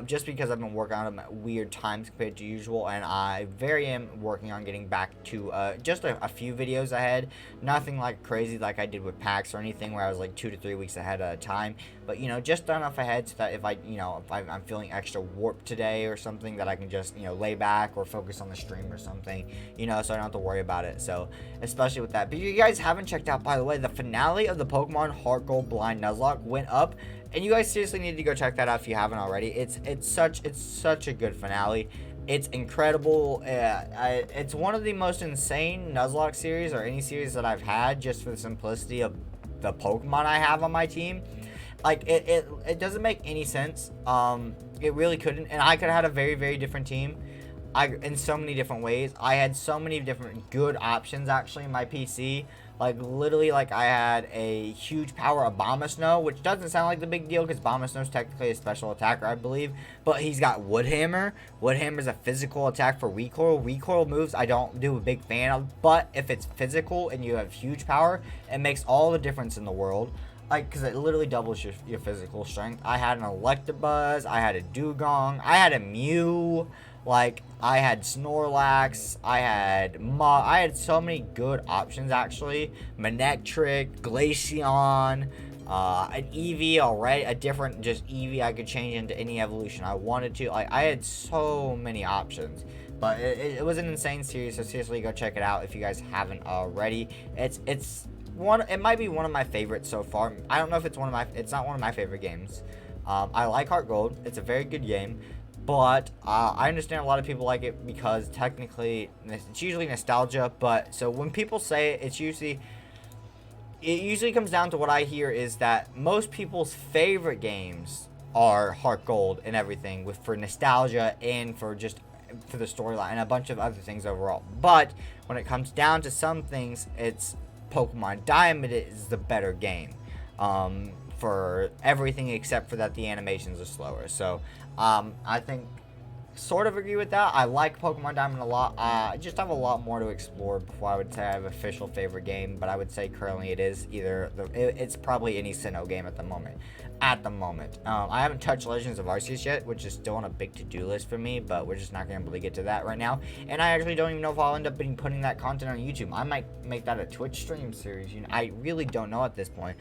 just because I've been working on them at weird times compared to usual, and I am working on getting back to just a few videos ahead. Nothing like crazy like I did with packs or anything where I was like 2 to 3 weeks ahead at a time, but just enough ahead so that if I'm feeling extra warped today or something, that I can just lay back or focus on the stream or something, so I don't have to worry about it. So especially with that. But you guys haven't checked out, by the way, the finale of the Pokemon Heart Gold Blind Nuzlocke went up, and you guys seriously need to go check that out if you haven't already. It's such a good finale. It's incredible. It's one of the most insane Nuzlocke series, or any series that I've had, just for the simplicity of the Pokemon I have on my team. Like, it doesn't make any sense. It really couldn't, and I could have had a very different team in so many different ways. I had so many different good options actually in my PC, Like, literally, like, I had a huge power of Bomb Snow, which doesn't sound like the big deal because Bomb Snow is technically a special attacker, I believe. But he's got Wood Hammer. Wood Hammer is a physical attack for recoil. Recoil moves I don't do a big fan of, but if it's physical and you have huge power, it makes all the difference in the world. Like, because it literally doubles your physical strength. I had an Electabuzz, I had a Dugong, I had a Mew, like, I had Snorlax, I had so many good options, actually. Manectric, Glaceon, an Eevee already, a different just Eevee I could change into any evolution I wanted to. Like, I had so many options. But it was an insane series, so seriously, go check it out if you guys haven't already. It might be one of my favorites so far. I don't know if it's not one of my favorite games. I like Heart Gold. It's a very good game. But I understand a lot of people like it because technically it's usually nostalgia. But so when people say it, it usually comes down to what I hear is that most people's favorite games are Heart Gold and everything for nostalgia and for the storyline and a bunch of other things overall. But when it comes down to some things, it's Pokemon Diamond is the better game for everything except for that the animations are slower. So I think sort of agree with that. I like Pokemon Diamond a lot. I just have a lot more to explore before I would say I have an official favorite game, but I would say currently it is it's probably any Sinnoh game at the moment. I haven't touched Legends of Arceus yet, which is still on a big to-do list for me, but we're just not going to be able to get to that right now. And I actually don't even know if I'll end up putting that content on YouTube. I might make that a Twitch stream series. I really don't know at this point.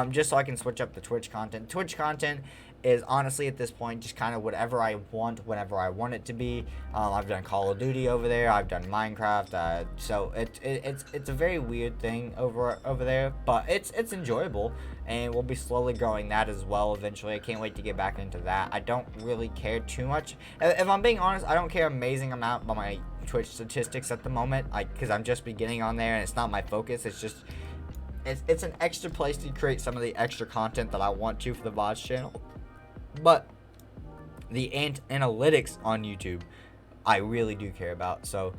Just so I can switch up the Twitch content. Twitch content is honestly at this point just kind of whatever I want whenever I want it to be. I've done Call of Duty over there. I've done Minecraft. So it's a very weird thing over there, but it's enjoyable, and we'll be slowly growing that as well eventually. I can't wait to get back into that. I don't really care too much. If I'm being honest, I don't care amazing amount about my Twitch statistics at the moment, because I'm just beginning on there and it's not my focus. It's an extra place to create some of the extra content that I want to for the VODs channel. But the analytics on YouTube, I really do care about. So,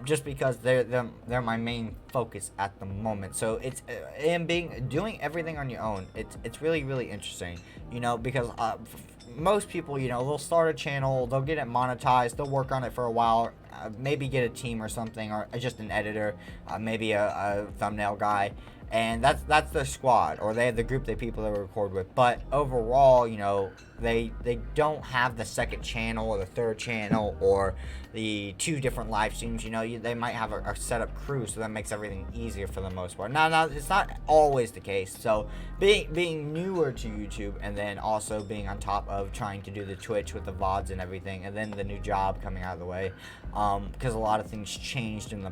just because they're my main focus at the moment. So it's doing everything on your own. It's really, really interesting. Because most people, they'll start a channel, they'll get it monetized, they'll work on it for a while, maybe get a team or something, or just an editor, maybe a thumbnail guy. And that's their squad, or they have the group of people they record with. But overall, they don't have the second channel or the third channel or the 2 different live streams. They might have a setup crew, so that makes everything easier for the most part. Now, it's not always the case. So being newer to YouTube, and then also being on top of trying to do the Twitch with the VODs and everything, and then the new job coming out of the way, because a lot of things changed in my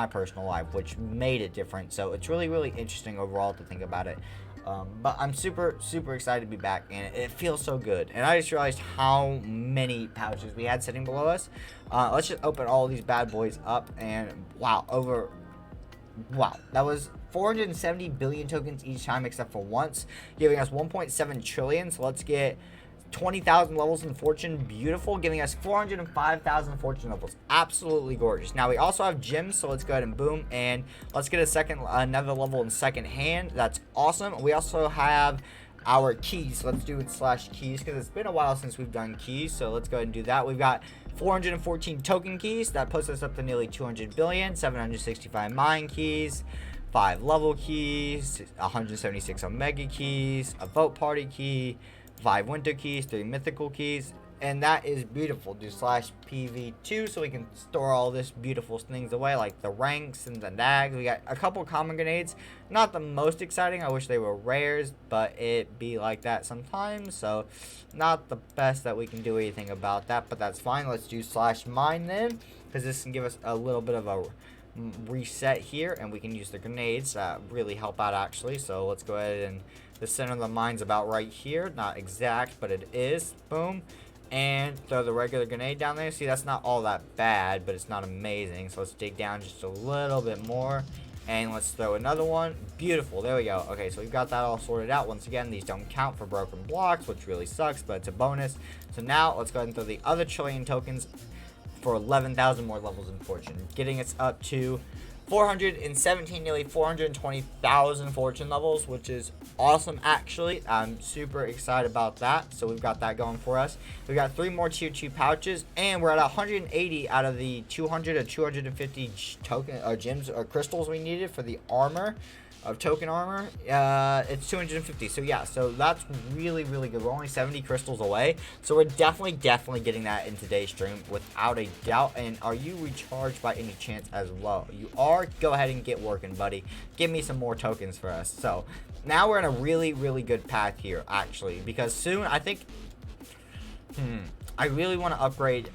personal life, which made it different. So it's really, really interesting overall to think about it. But I'm super, super excited to be back, and it feels so good. And I just realized how many pouches we had sitting below us. Let's just open all these bad boys up, and wow, that was 470 billion tokens each time except for once, giving us 1.7 trillion. So let's get 20,000 levels in fortune. Beautiful, giving us 405,000 fortune levels. Absolutely gorgeous. Now we also have gems, so let's go ahead and boom, and let's get another level in second hand. That's awesome. We also have our keys. Let's do it /keys, because it's been a while since we've done keys, so let's go ahead and do that. We've got 414 token keys. That puts us up to nearly 200 billion. 765 mine keys, 5 level keys, 176 omega keys, a vote party key, 5 winter keys, 3 mythical keys, and that is beautiful. Do /PV2 so we can store all this beautiful things away, like the ranks and the nags. We got a couple common grenades. Not the most exciting. I wish they were rares, but it be like that sometimes. So not the best that we can do anything about that, but that's fine. Let's do /mine then, because this can give us a little bit of a reset here, and we can use the grenades that really help out actually. So let's go ahead, and the center of the mine's about right here. Not exact, but it is. Boom. And throw the regular grenade down there. See, that's not all that bad, but it's not amazing. So let's dig down just a little bit more, and let's throw another one. Beautiful. There we go. Okay, so we've got that all sorted out. Once again, these don't count for broken blocks, which really sucks, but it's a bonus. So now let's go ahead and throw the other trillion tokens for 11,000 more levels in fortune, getting us up to 417, nearly 420,000 fortune levels, which is awesome actually. I'm super excited about that. So we've got that going for us. We got 3 more tier 2 pouches, and we're at 180 out of the 200 or 250 token or gems or crystals we needed for the armor. Of token armor, it's 250. So yeah, so that's really good. We're only 70 crystals away, so we're definitely getting that in today's stream without a doubt. And are you recharged by any chance as well? You are. Go ahead and get working, buddy. Give me some more tokens for us. So now we're in a really good path here actually, because soon I think I really want to upgrade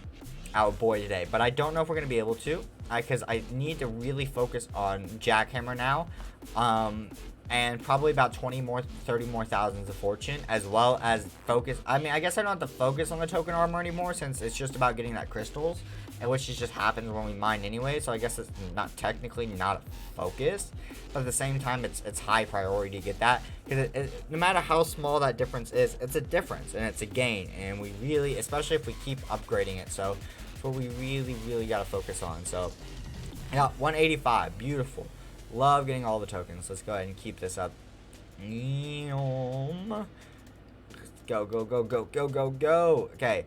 our boy today, but I don't know if we're gonna be able to, because I need to really focus on jackhammer now, and probably about 30 more thousands of fortune, as well as focus. I mean, I guess I don't have to focus on the token armor anymore, since it's just about getting that crystals, and which just happens when we mine anyway. So I guess it's not technically not a focus, but at the same time it's high priority to get that, because no matter how small that difference is, it's a difference and it's a gain, and we really, especially if we keep upgrading it, so it's what we really got to focus on. So yeah, 185, beautiful. Love getting all the tokens. Let's go ahead and keep this up. Go. Okay.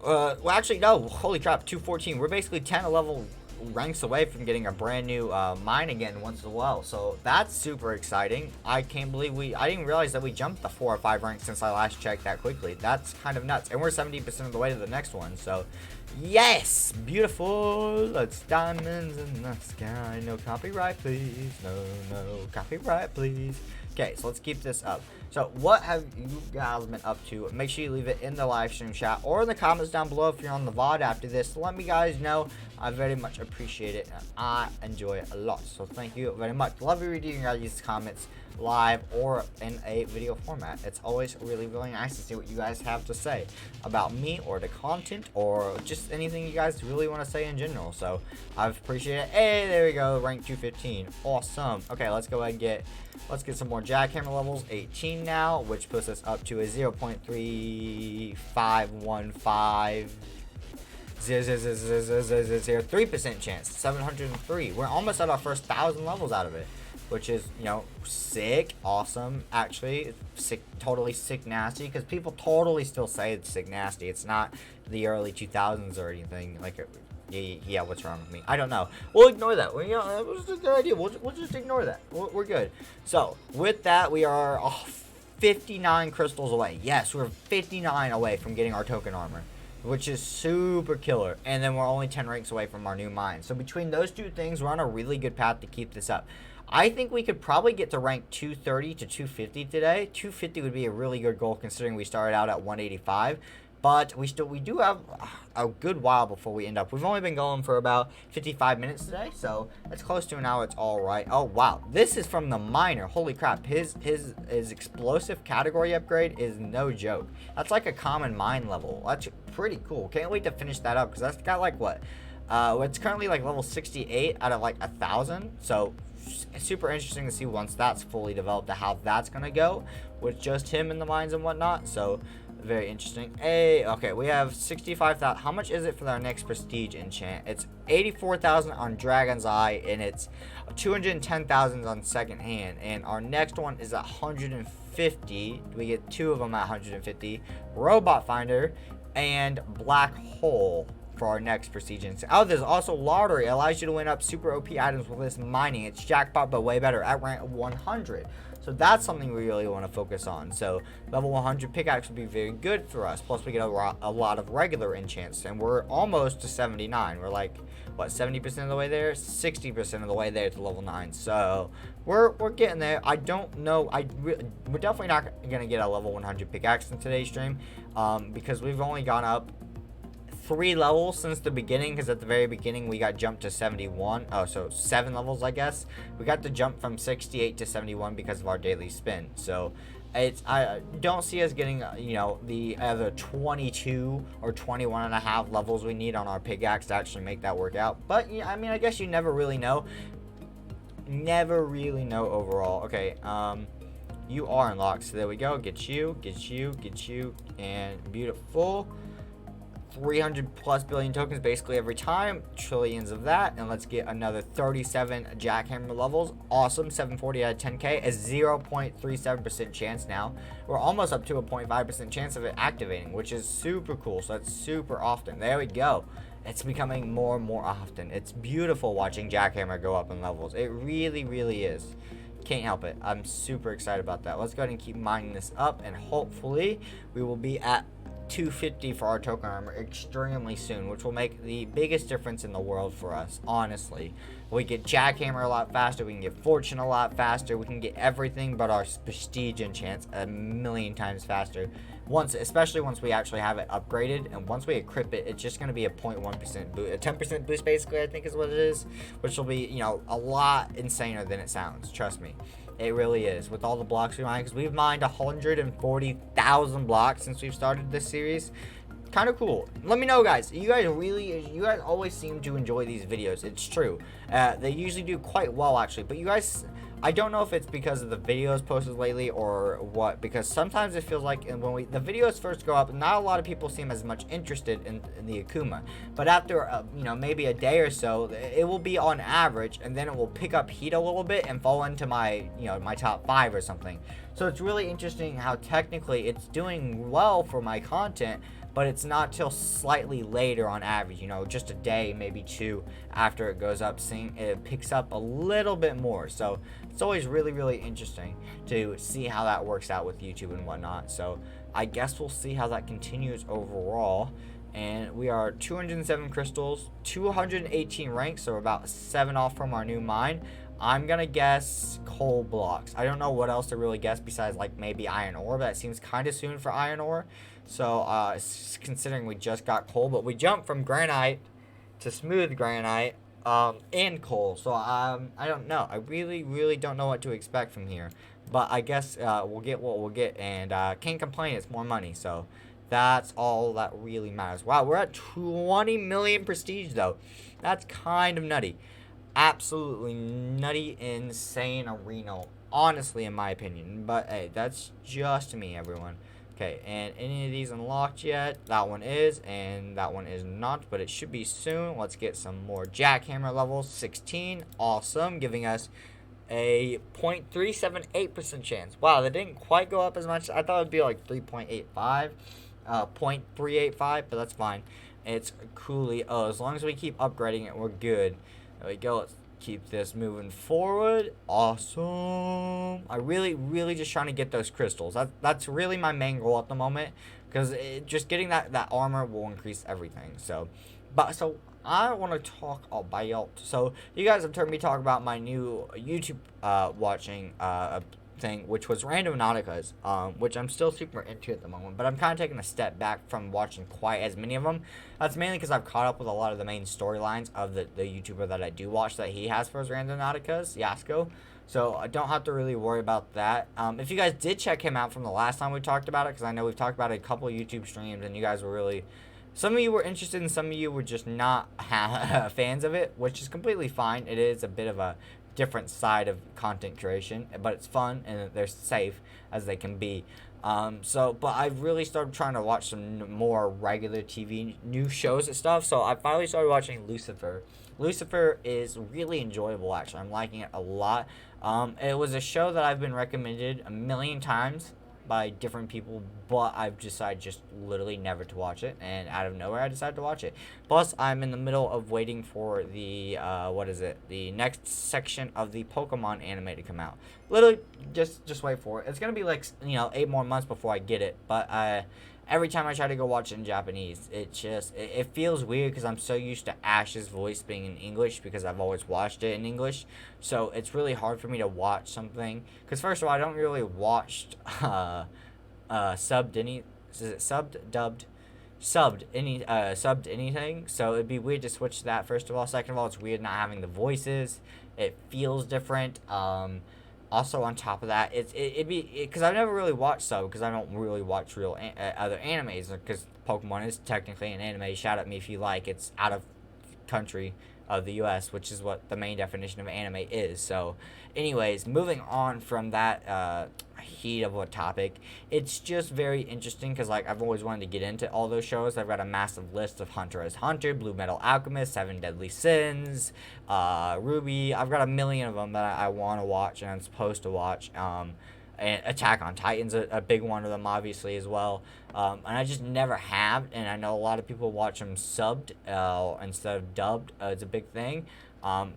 Well, actually, no. Holy crap, 214. We're basically 10 level ranks away from getting a brand new mine again once in a while. So that's super exciting. I can't believe I didn't realize that we jumped the 4 or 5 ranks since I last checked that quickly. That's kind of nuts. And we're 70% of the way to the next one. So yes, beautiful. It's diamonds in the sky. No copyright, please. No copyright, please. Okay, so let's keep this up. So what have you guys been up to? Make sure you leave it in the live stream chat or in the comments down below if you're on the VOD after this. Let me guys know. I very much appreciate it, and I enjoy it a lot. So thank you very much. Love reading your guys' comments live or in a video format. It's always really nice to see what you guys have to say about me or the content or just anything you guys really want to say in general. So I appreciate it. Hey, there we go, rank 215. Awesome. Okay, let's go ahead and get some more jackhammer levels. 18 now, which puts us up to a 0.3515 3% chance. 703. We're almost at our first 1,000 levels out of it, which is, you know, sick, awesome. Actually, sick, totally sick nasty, because people totally still say it's sick nasty. It's not the early 2000s or anything like. Yeah, what's wrong with me? I don't know. We'll ignore that. You know, that was a good idea. We'll just ignore that. We're good. So with that, we are 59 crystals away. Yes, we're 59 away from getting our token armor, which is super killer. And then we're only 10 ranks away from our new mine. So between those two things, we're on a really good path to keep this up. I think we could probably get to rank 230 to 250 today. 250 would be a really good goal considering we started out at 185. But we do have a good while before we end up. We've only been going for about 55 minutes today, so it's close to an hour. It's all right. Oh wow, this is from the miner. Holy crap, his explosive category upgrade is no joke. That's like a common mine level. That's pretty cool. Can't wait to finish that up, because that's got like what? It's currently like level 68 out of like 1,000. So it's super interesting to see once that's fully developed how that's gonna go with just him in the mines and whatnot. So very interesting. Hey, okay, we have 65,000. How much is it for our next prestige enchant? It's 84,000 on Dragon's Eye, and it's 210,000 on Second Hand. And our next one is 150. We get 2 of them at 150. Robot Finder and Black Hole for our next prestige enchant. Oh, there's also lottery. It allows you to win up super OP items with this mining. It's jackpot, but way better at rank 100. So that's something we really want to focus on. So level 100 pickaxe would be very good for us. Plus we get a lot of regular enchants, and we're almost to 79. We're like, what, 70% of the way there? 60% of the way there to level 9. So we're getting there. I don't know. We're definitely not gonna get a level 100 pickaxe in today's stream, because we've only gone up 3 levels since the beginning, because at the very beginning we got jumped to 71. Oh, so 7 levels, I guess. We got to jump from 68 to 71 because of our daily spin. So I don't see us getting, you know, the other 22 or 21 and a half levels we need on our pickaxe to actually make that work out. But yeah, I mean, I guess you never really know. Never really know overall. Okay, you are unlocked. So there we go. Get you, and beautiful. 300 plus billion tokens basically every time, trillions of that, and let's get another 37 jackhammer levels. Awesome. 740 out of 10k, a 0.37% chance now. We're almost up to a 0.5% chance of it activating, which is super cool. So that's super often. There we go. It's becoming more and more often. It's beautiful watching jackhammer go up in levels. It really, really is. Can't help it. I'm super excited about that. Let's go ahead and keep mining this up, and hopefully we will be at 250 for our token armor extremely soon, which will make the biggest difference in the world for us, honestly. We get jackhammer a lot faster, we can get fortune a lot faster, we can get everything but our prestige enchants a million times faster. Especially once we actually have it upgraded, and once we equip it, it's just going to be a 0.1% boost, a 10% boost basically, I think is what it is, which will be, you know, a lot insaner than it sounds, trust me. It really is, with all the blocks we mine, because we've mined 140,000 blocks since we've started this series. Kind of cool. Let me know, guys. You guys always seem to enjoy these videos. It's true. They usually do quite well, actually. But you guys, I don't know if it's because of the videos posted lately or what. Because sometimes it feels like when the videos first go up, not a lot of people seem as much interested in the Akuma. But after, you know, maybe a day or so, it will be on average, and then it will pick up heat a little bit and fall into my, you know, my top 5 or something. So it's really interesting how technically it's doing well for my content, but it's not till slightly later on average, you know, just a day, maybe 2 after it goes up, it picks up a little bit more. So it's always really, really interesting to see how that works out with YouTube and whatnot. So I guess we'll see how that continues overall. And we are 207 crystals, 218 ranks, so we're about 7 off from our new mine. I'm gonna guess coal blocks. I don't know what else to really guess besides like maybe iron ore, but that seems kind of soon for iron ore. So considering we just got coal, but we jumped from granite to smooth granite and coal. So I don't know. I really don't know what to expect from here. But I guess we'll get what we'll get, and can't complain. It's more money, so that's all that really matters. Wow, we're at 20 million prestige though. That's kind of nutty. Absolutely nutty, insane arena, honestly, in my opinion. But hey, that's just me, everyone. Okay, and any of these unlocked yet? That one is, and that one is not, but it should be soon. Let's get some more jackhammer levels. 16, awesome, giving us a 0.378% chance. Wow, that didn't quite go up as much. I thought it'd be like 3.85, 0.385, but that's fine. It's coolly. Oh, as long as we keep upgrading it, we're good. There we go. Let's keep this moving forward. Awesome. I really just trying to get those crystals. That's really my main goal at the moment, because just getting that armor will increase everything. So I want to talk about. So you guys have heard me talk about my new YouTube watching thing, which was Randonauticas, which I'm still super into at the moment, but I'm kind of taking a step back from watching quite as many of them. That's mainly because I've caught up with a lot of the main storylines of the YouTuber that I do watch that he has for his Randonauticas, Yasko. So I don't have to really worry about that. If you guys did check him out from the last time we talked about it, because I know we've talked about it a couple of YouTube streams, and you guys were really, some of you were interested and some of you were just not fans of it, which is completely fine. It is a bit of a different side of content creation, but it's fun and they're safe as they can be. But I've really started trying to watch some more regular TV news shows and stuff. So I finally started watching Lucifer. Lucifer is really enjoyable, actually. I'm liking it a lot. It was a show that I've been recommended a million times by different people, but I've decided just literally never to watch it, and out of nowhere I decided to watch it. Plus, I'm in the middle of waiting for the the next section of the Pokemon anime to come out. Literally, just wait for it. It's gonna be like, you know, 8 more months before I get it, but every time I try to go watch it in Japanese, it feels weird because I'm so used to Ash's voice being in English because I've always watched it in English. So it's really hard for me to watch something. Because first of all, I don't really watch subbed anything. So it'd be weird to switch to that, first of all. Second of all, it's weird not having the voices. It feels different. Also, on top of that, it'd be because I've never really watched sub, because I don't really watch real other animes, because Pokemon is technically an anime. Shout at me if you like. It's out of country, of the US, which is what the main definition of anime is. So anyways, moving on from that heat of a topic, it's just very interesting because like I've always wanted to get into all those shows. I've got a massive list of Hunter x Hunter, Blue Metal Alchemist, Seven Deadly Sins, Ruby. I've got a million of them that I want to watch and I'm supposed to watch. And Attack on Titan's a big one of them, obviously, as well. And I just never have, and I know a lot of people watch them subbed instead of dubbed. It's a big thing.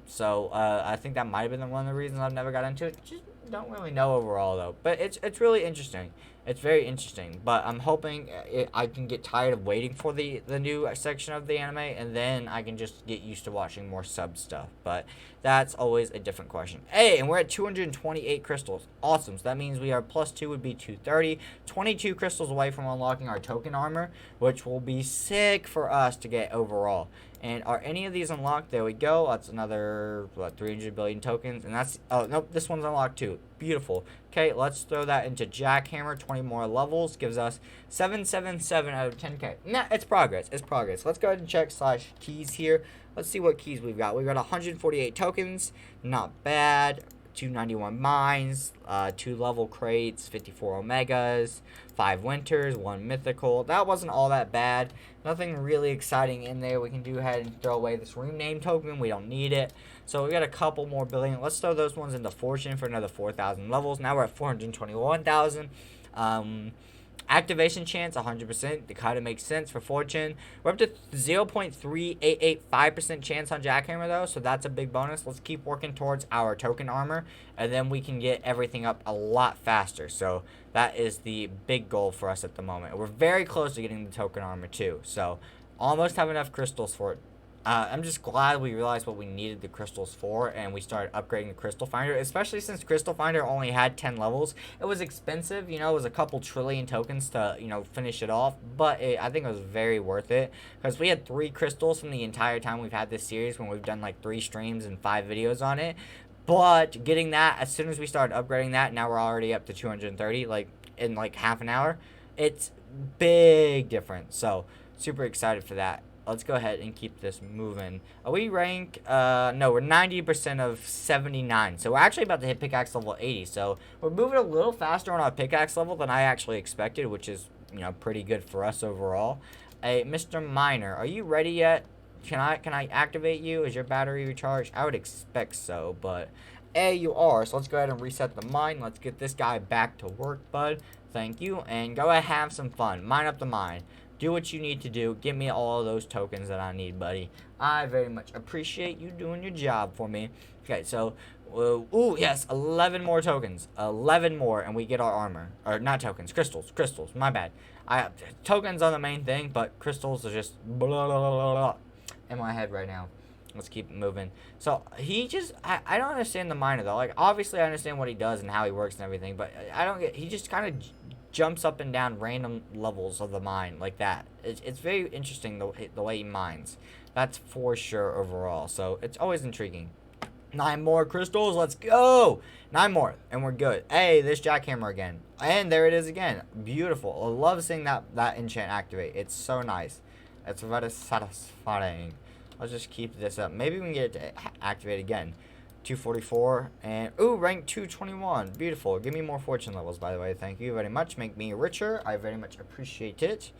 So I think that might have been one of the reasons I've never got into it. Just don't really know overall, though. But it's really interesting. It's very interesting. But I'm hoping I can get tired of waiting for the new section of the anime, and then I can just get used to watching more sub stuff. But that's always a different question. Hey, and we're at 228 crystals. Awesome. So that means we are +2 would be 230. 22 crystals away from unlocking our token armor, which will be sick for us to get overall. And are any of these unlocked? There we go. That's another, 300 billion tokens. And that's, oh, nope, this one's unlocked too. Beautiful. Okay, let's throw that into Jackhammer. 20 more levels gives us 777 out of 10k. Nah, it's progress. It's progress. Let's go ahead and check /keys here. Let's see what keys we've got. We've got 148 tokens. Not bad. 291 mines, 2 level crates, 54 omegas, 5 winters, 1 mythical. That wasn't all that bad. Nothing really exciting in there. We can do ahead and throw away this rename token. We don't need it. So we got a couple more billion. Let's throw those ones into fortune for another 4,000 levels. Now we're at 421,000. Activation chance 100%. It kind of makes sense for fortune. We're up to 0.3885% chance on Jackhammer though, so that's a big bonus. Let's keep working towards our token armor, and then we can get everything up a lot faster. So that is the big goal for us at the moment. We're very close to getting the token armor too, so almost have enough crystals for it. I'm just glad we realized what we needed the crystals for, and we started upgrading the crystal finder, especially since crystal finder only had 10 levels. It was expensive, you know, it was a couple trillion tokens to, you know, finish it off, but I think it was very worth it, because we had 3 crystals from the entire time we've had this series, when we've done like 3 streams and 5 videos on it. But getting that, as soon as we started upgrading that, now we're already up to 230, like in like half an hour. It's big difference, so super excited for that. Let's go ahead and keep this moving. Are we rank? No, we're 90% of 79. So we're actually about to hit pickaxe level 80. So we're moving a little faster on our pickaxe level than I actually expected, which is, you know, pretty good for us overall. Hey, Mr. Miner, are you ready yet? Can I activate you? Is your battery recharged? I would expect so, but hey, you are. So let's go ahead and reset the mine. Let's get this guy back to work, bud. Thank you. And go ahead and have some fun. Mine up the mine. Do what you need to do. Give me all of those tokens that I need, buddy. I very much appreciate you doing your job for me. Okay, so, ooh, yes, 11 more tokens. 11 more, and we get our armor. Or, not tokens, crystals. Crystals, my bad. Tokens are the main thing, but crystals are just blah, blah, blah, blah, blah in my head right now. Let's keep it moving. So, he just, I don't understand the miner, though. Like, obviously, I understand what he does and how he works and everything, but I don't get, he just kind of jumps up and down random levels of the mine like that. It's very interesting the way he mines. That's for sure overall. So it's always intriguing. 9 more crystals. Let's go. 9 more and we're good. Hey, this jackhammer again. And there it is again. Beautiful. I love seeing that enchant activate. It's so nice. It's very satisfying. Let's just keep this up. Maybe we can get it to activate again. 244 and ooh, rank 221. Beautiful. Give me more fortune levels, by the way. Thank you very much. Make me richer. I very much appreciate it.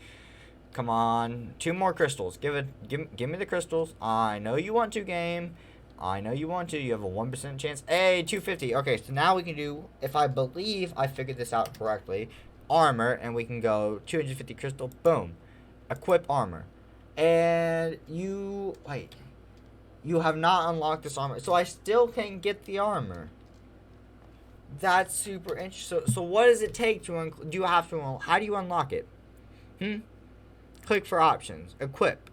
Come on, 2 more crystals. Give me the crystals. I know you want to, game. I know you want to. You have a 1% chance. Hey, 250. Okay, so now we can do, if I believe I figured this out correctly, armor, and we can go 250 crystal. Boom. Equip armor. And you wait. You have not unlocked this armor. So I still can get the armor. That's super interesting. So what does it take to do you have to how do you unlock it? Click for options. Equip.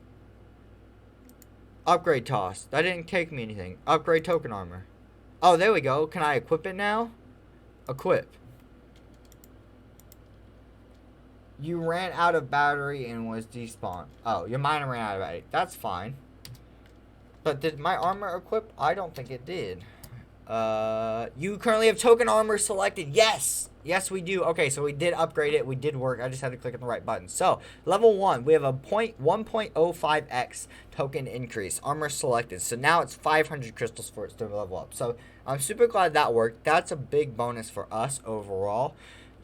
Upgrade toss. That didn't take me anything. Upgrade token armor. Oh, there we go. Can I equip it now? Equip. You ran out of battery and was despawned. Oh, your miner ran out of battery. That's fine. But did my armor equip? I don't think it did. You currently have token armor selected. Yes. Yes, we do. Okay, so we did upgrade it. We did work. I just had to click on the right button. So, level 1, we have a 1.05x token increase. Armor selected. So now it's 500 crystals for it to level up. So, I'm super glad that worked. That's a big bonus for us overall.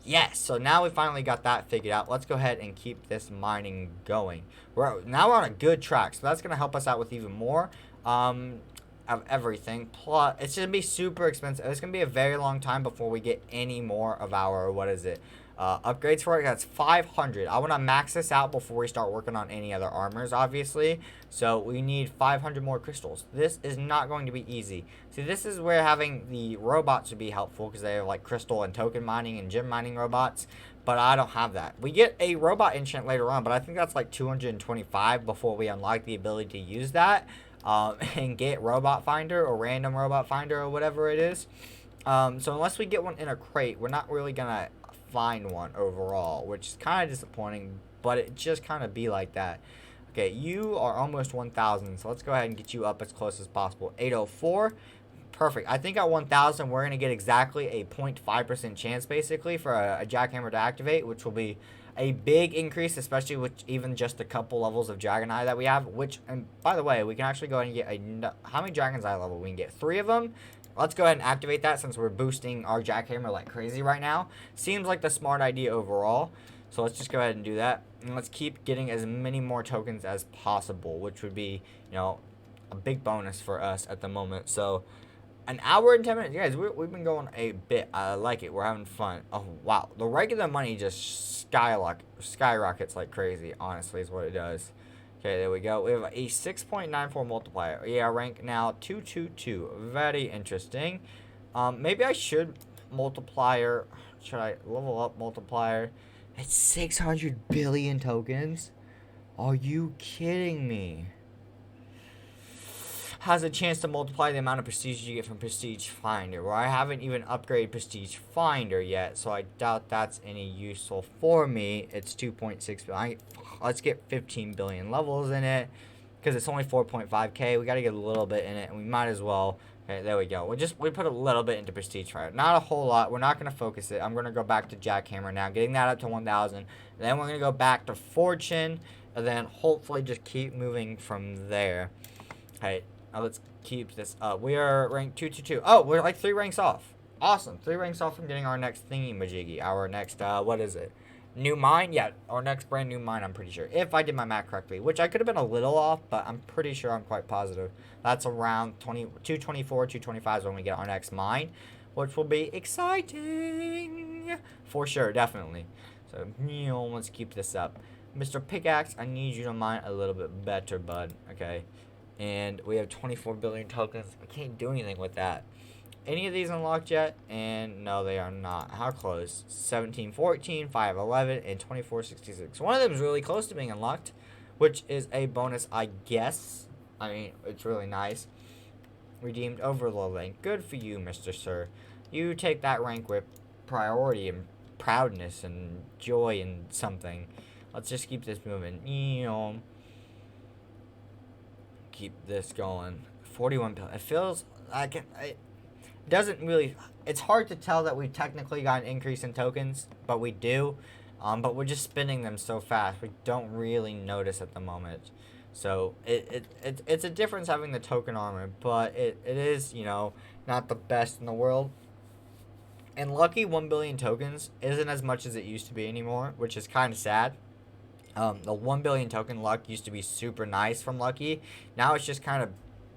Yes, so now we finally got that figured out. Let's go ahead and keep this mining going. Now we're on a good track, so that's going to help us out with even more. Of everything. Plus, it's gonna be super expensive. It's gonna be a very long time before we get any more of our upgrades for it. That's 500. I want to max this out before we start working on any other armors, obviously. So we need 500 more crystals. This is not going to be easy. See, this is where having the robots would be helpful, because they have like crystal and token mining and gem mining robots. But I don't have that. We get a robot enchant later on, but I think that's like 225 before we unlock the ability to use that. And get robot finder or random robot finder or whatever it is. So unless we get one in a crate, we're not really gonna find one overall, which is kind of disappointing, but it just kind of be like that. Okay, you are almost 1,000, so let's go ahead and get you up as close as possible. 804. Perfect. I think at 1,000 we're gonna get exactly a 0.5% chance basically for a jackhammer to activate, which will be a big increase, especially with even just a couple levels of Dragon Eye that we have, which, and by the way, we can actually go ahead and get how many Dragon's Eye level? We can get 3 of them. Let's go ahead and activate that since we're boosting our jackhammer like crazy right now. Seems like the smart idea overall. So let's just go ahead and do that. And let's keep getting as many more tokens as possible, which would be, a big bonus for us at the moment. So, an hour and 10 minutes. Guys, we've been going a bit. I like it. We're having fun. Oh, wow. The regular money just skyrockets like crazy, honestly, is what it does. Okay, there we go. We have a 6.94 multiplier. Yeah, rank now 222. Very interesting. Maybe I should multiplier. Should I level up multiplier? It's 600 billion tokens? Are you kidding me? Has a chance to multiply the amount of prestige you get from Prestige Finder. Well, I haven't even upgraded Prestige Finder yet, so I doubt that's any useful for me. It's 2.6 billion. Let's get 15 billion levels in it, because it's only 4.5k. We got to get a little bit in it, and we might as well. Okay, there we go. We put a little bit into Prestige Finder. Not a whole lot. We're not going to focus it. I'm going to go back to Jackhammer now, getting that up to 1,000. Then we're going to go back to Fortune, and then hopefully just keep moving from there. Okay. Now let's keep this up. We are ranked 222. Oh, we're like 3 ranks off. Awesome. 3 ranks off from getting our next thingy-majiggy. Our next, what is it? New mine? Yeah, our next brand new mine, I'm pretty sure. If I did my math correctly, which I could have been a little off, but I'm pretty sure I'm quite positive. That's around 224, 225 is when we get our next mine, which will be exciting. For sure, definitely. So, let's keep this up. Mr. Pickaxe, I need you to mine a little bit better, bud. Okay. And we have 24 billion tokens. I can't do anything with that. Any of these unlocked yet? And no, they are not. How close? 1714, 511, and 2466. One of them is really close to being unlocked, which is a bonus, I guess. I mean, it's really nice. Redeemed overloading. Good for you, Mr. Sir. You take that rank with priority and proudness and joy and something. Let's just keep this moving. Keep this going. 41 billion. It feels like it doesn't really. It's hard to tell that we technically got an increase in tokens, but we do. But we're just spending them so fast, we don't really notice at the moment. So it's a difference having the token armor, but it is, not the best in the world. And lucky 1 billion tokens isn't as much as it used to be anymore, which is kind of sad. The 1 billion token luck used to be super nice from Lucky. Now it's just kind of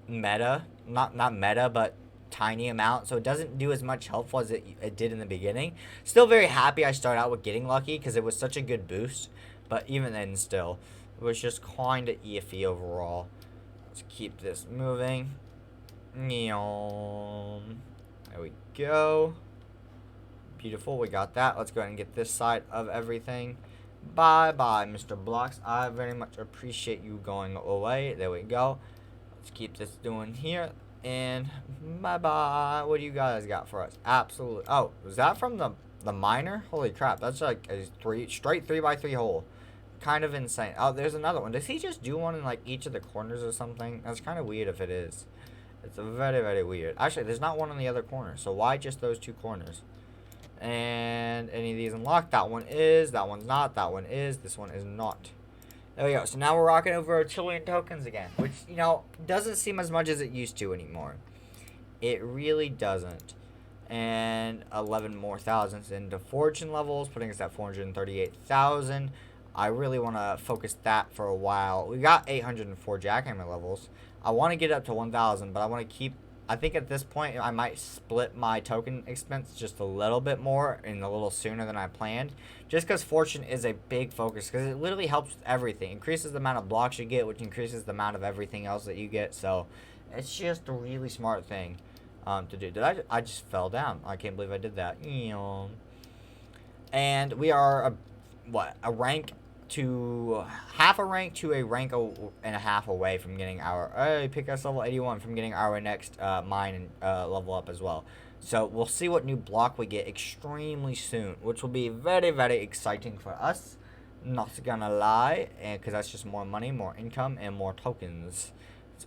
meta. Not meta, but tiny amount. So it doesn't do as much helpful as it did in the beginning. Still very happy I started out with getting Lucky because it was such a good boost. But even then still, it was just kind of iffy overall. Let's keep this moving. There we go. Beautiful, we got that. Let's go ahead and get this side of everything. Bye-bye, Mr. Blocks. I very much appreciate you going away. There we go. Let's keep this doing here. And bye-bye. What do you guys got for us? Absolutely. Oh, was that from the miner? Holy crap. That's like a straight 3x3 hole. Kind of insane. Oh, there's another one. Does he just do one in like each of the corners or something? That's kind of weird if it is. It's very, very weird. Actually, there's not one on the other corner. So why just those 2 corners? And any of these unlocked. That one is. That one's not. That one is. This one is not. There we go. So now we're rocking over 1,000,000,000 tokens again. Which, you know, doesn't seem as much as it used to anymore. It really doesn't. And 11 more thousands into fortune levels, putting us at 438,000. I really want to focus that for a while. We got 804 jackhammer levels. I want to get up to 1,000, but I want to keep... I think at this point, I might split my token expense just a little bit more and a little sooner than I planned. Just because fortune is a big focus, because it literally helps with everything. Increases the amount of blocks you get, which increases the amount of everything else that you get. So, it's just a really smart thing to do. I just fell down. I can't believe I did that. And we are a rank to half a rank to a rank and a half away from getting our Pickaxe Level 81 from getting our next mine and level up as well. So we'll see what new block we get extremely soon, which will be very, very exciting for us. Not gonna lie, and because that's just more money, more income, and more tokens,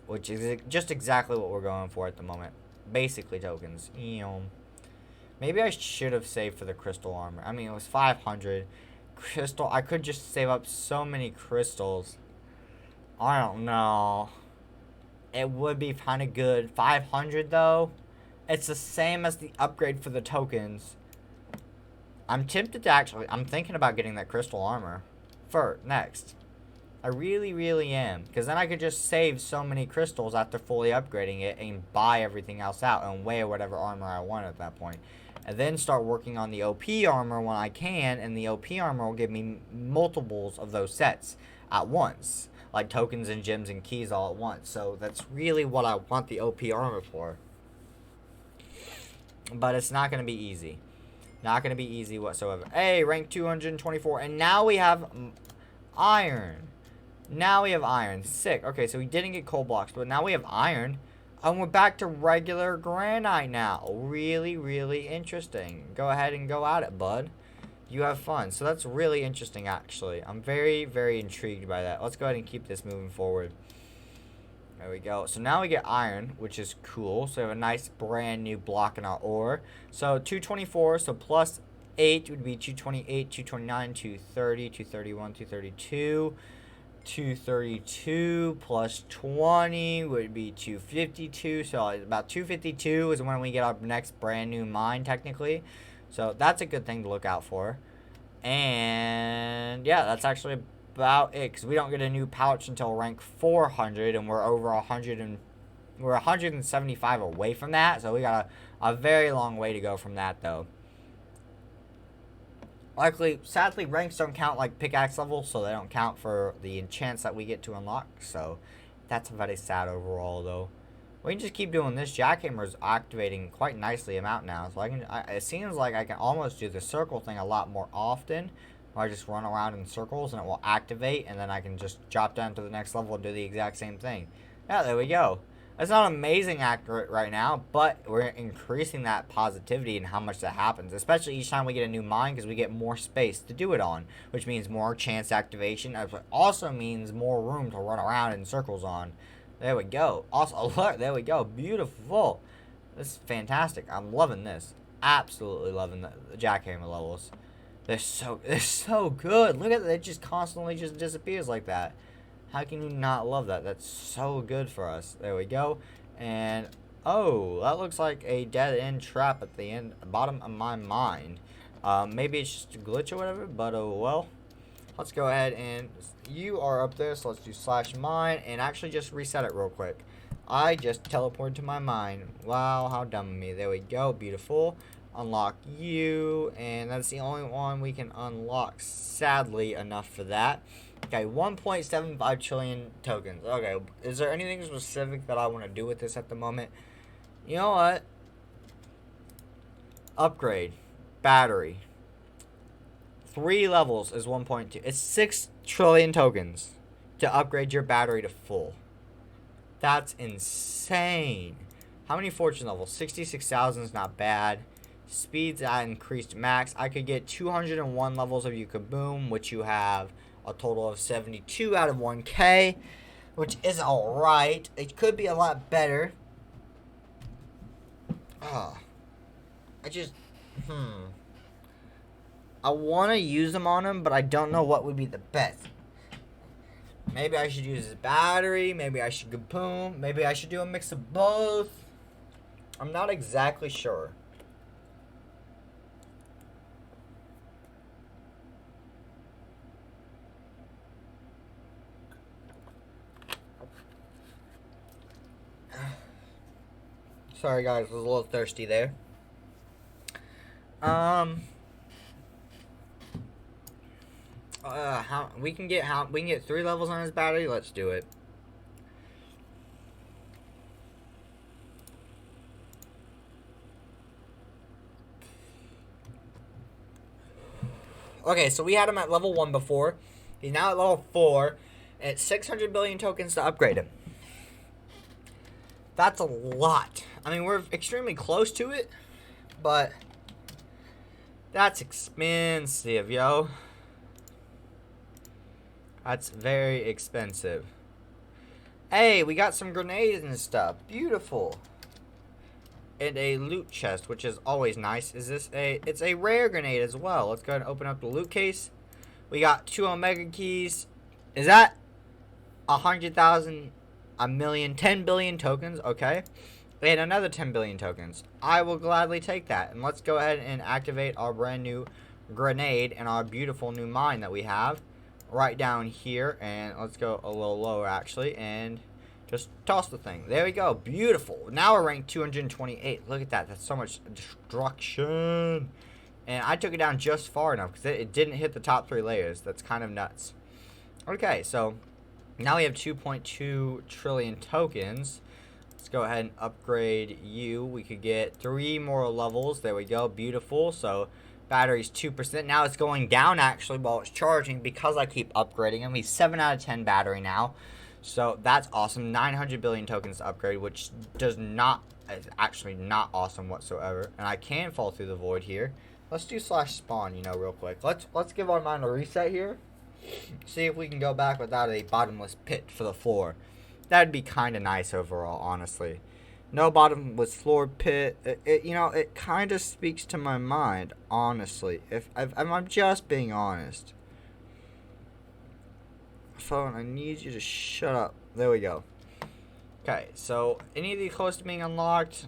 which is just exactly what we're going for at the moment. Basically tokens. Maybe I should have saved for the crystal armor. I mean, it was 500 crystal. I could just save up so many crystals. I don't know. It would be kind of good. 500 though. It's the same as the upgrade for the tokens. I'm tempted to actually... I'm thinking about getting that crystal armor for next. I really, really am. Because then I could just save so many crystals after fully upgrading it and buy everything else out and wear whatever armor I want at that point. And then start working on the OP armor when I can, and the OP armor will give me multiples of those sets at once. Like tokens and gems and keys all at once. So that's really what I want the OP armor for. But it's not going to be easy. Not going to be easy whatsoever. Hey, rank 224. And now we have iron. Now we have iron. Sick. Okay, so we didn't get coal blocks, but now we have iron. And we're back to regular granite now. Really, really interesting. Go ahead and go at it, bud. You have fun. So that's really interesting, actually. I'm very, very intrigued by that. Let's go ahead and keep this moving forward. There we go. So now we get iron, which is cool. So we have a nice brand new block in our ore. So 224, so plus 8 would be 228, 229, 230, 231, 232. 232 plus 20 would be 252. So about 252 is when we get our next brand new mine, technically. So that's a good thing to look out for. And yeah, that's actually about it, because we don't get a new pouch until rank 400, and we're over 100 and we're 175 away from that. So we got a very long way to go from that, though. Luckily, sadly, ranks don't count like pickaxe level, so they don't count for the enchants that we get to unlock. So that's very sad overall, though. We can just keep doing this. Jackhammer is activating quite nicely amount now, so it seems like I can almost do the circle thing a lot more often, where I just run around in circles and it will activate, and then I can just drop down to the next level and do the exact same thing. Yeah, there we go. It's not amazing accurate right now, but we're increasing that positivity and how much that happens, especially each time we get a new mine, because we get more space to do it on, which means more chance activation. It also means more room to run around in circles on. There we go. Also, alert. There we go. Beautiful. This is fantastic. I'm loving this. Absolutely loving the jackhammer levels. They're so good. Look at that. It just constantly just disappears like that. How can you not love that? That's so good for us. There we go. And, oh, that looks like a dead-end trap at the bottom of my mind. Maybe it's just a glitch or whatever, but, oh, well. Let's go ahead and, you are up there, so let's do /mine and actually just reset it real quick. I just teleported to my mine. Wow, how dumb of me. There we go. Beautiful. Unlock you, and that's the only one we can unlock, sadly enough for that. Okay, 1.75 trillion tokens. Okay, is there anything specific that I want to do with this at the moment? You know what? Upgrade. Battery. 3 levels is 1.2. It's 6 trillion tokens to upgrade your battery to full. That's insane. How many fortune levels? 66,000 is not bad. Speeds at increased max. I could get 201 levels of Kaboom, which you have a total of 72 out of 1K, which is alright. It could be a lot better, Ah, I just, I want to use them on him, but I don't know what would be the best. Maybe I should use his battery. Maybe I should kaboom. Maybe I should do a mix of both. I'm not exactly sure. Sorry guys, I was a little thirsty there. We can get 3 levels on his battery. Let's do it. Okay, so we had him at level 1 before. He's now at level 4. And it's 600 billion tokens to upgrade him. That's a lot. I mean, we're extremely close to it, but that's expensive, yo. That's very expensive. Hey, we got some grenades and stuff. Beautiful. And a loot chest, which is always nice. It's a rare grenade as well. Let's go ahead and open up the loot case. We got 2 Omega keys. Is that 100,000, a million, 10 billion tokens? Okay. And another 10 billion tokens. I will gladly take that. And let's go ahead and activate our brand new grenade and our beautiful new mine that we have right down here. And let's go a little lower actually, and just toss the thing. There we go. Beautiful. Now we're ranked 228. Look at that. That's so much destruction. And I took it down just far enough because it didn't hit the top 3 layers. That's kind of nuts. Okay, so now we have 2.2 trillion tokens. Let's go ahead and upgrade you. We could get 3 more levels. There we go. Beautiful. So battery's 2%. Now it's going down actually while it's charging because I keep upgrading him. He's 7 out of 10 battery now. So that's awesome. 900 billion tokens to upgrade, which is actually not awesome whatsoever. And I can fall through the void here. Let's do /spawn, real quick. Let's give our mine a reset here. See if we can go back without a bottomless pit for the floor. That'd be kind of nice overall, honestly. No bottomless floor pit. It kind of speaks to my mind, honestly. If I'm just being honest. Phone, I need you to shut up. There we go. Okay, so any of these close to being unlocked?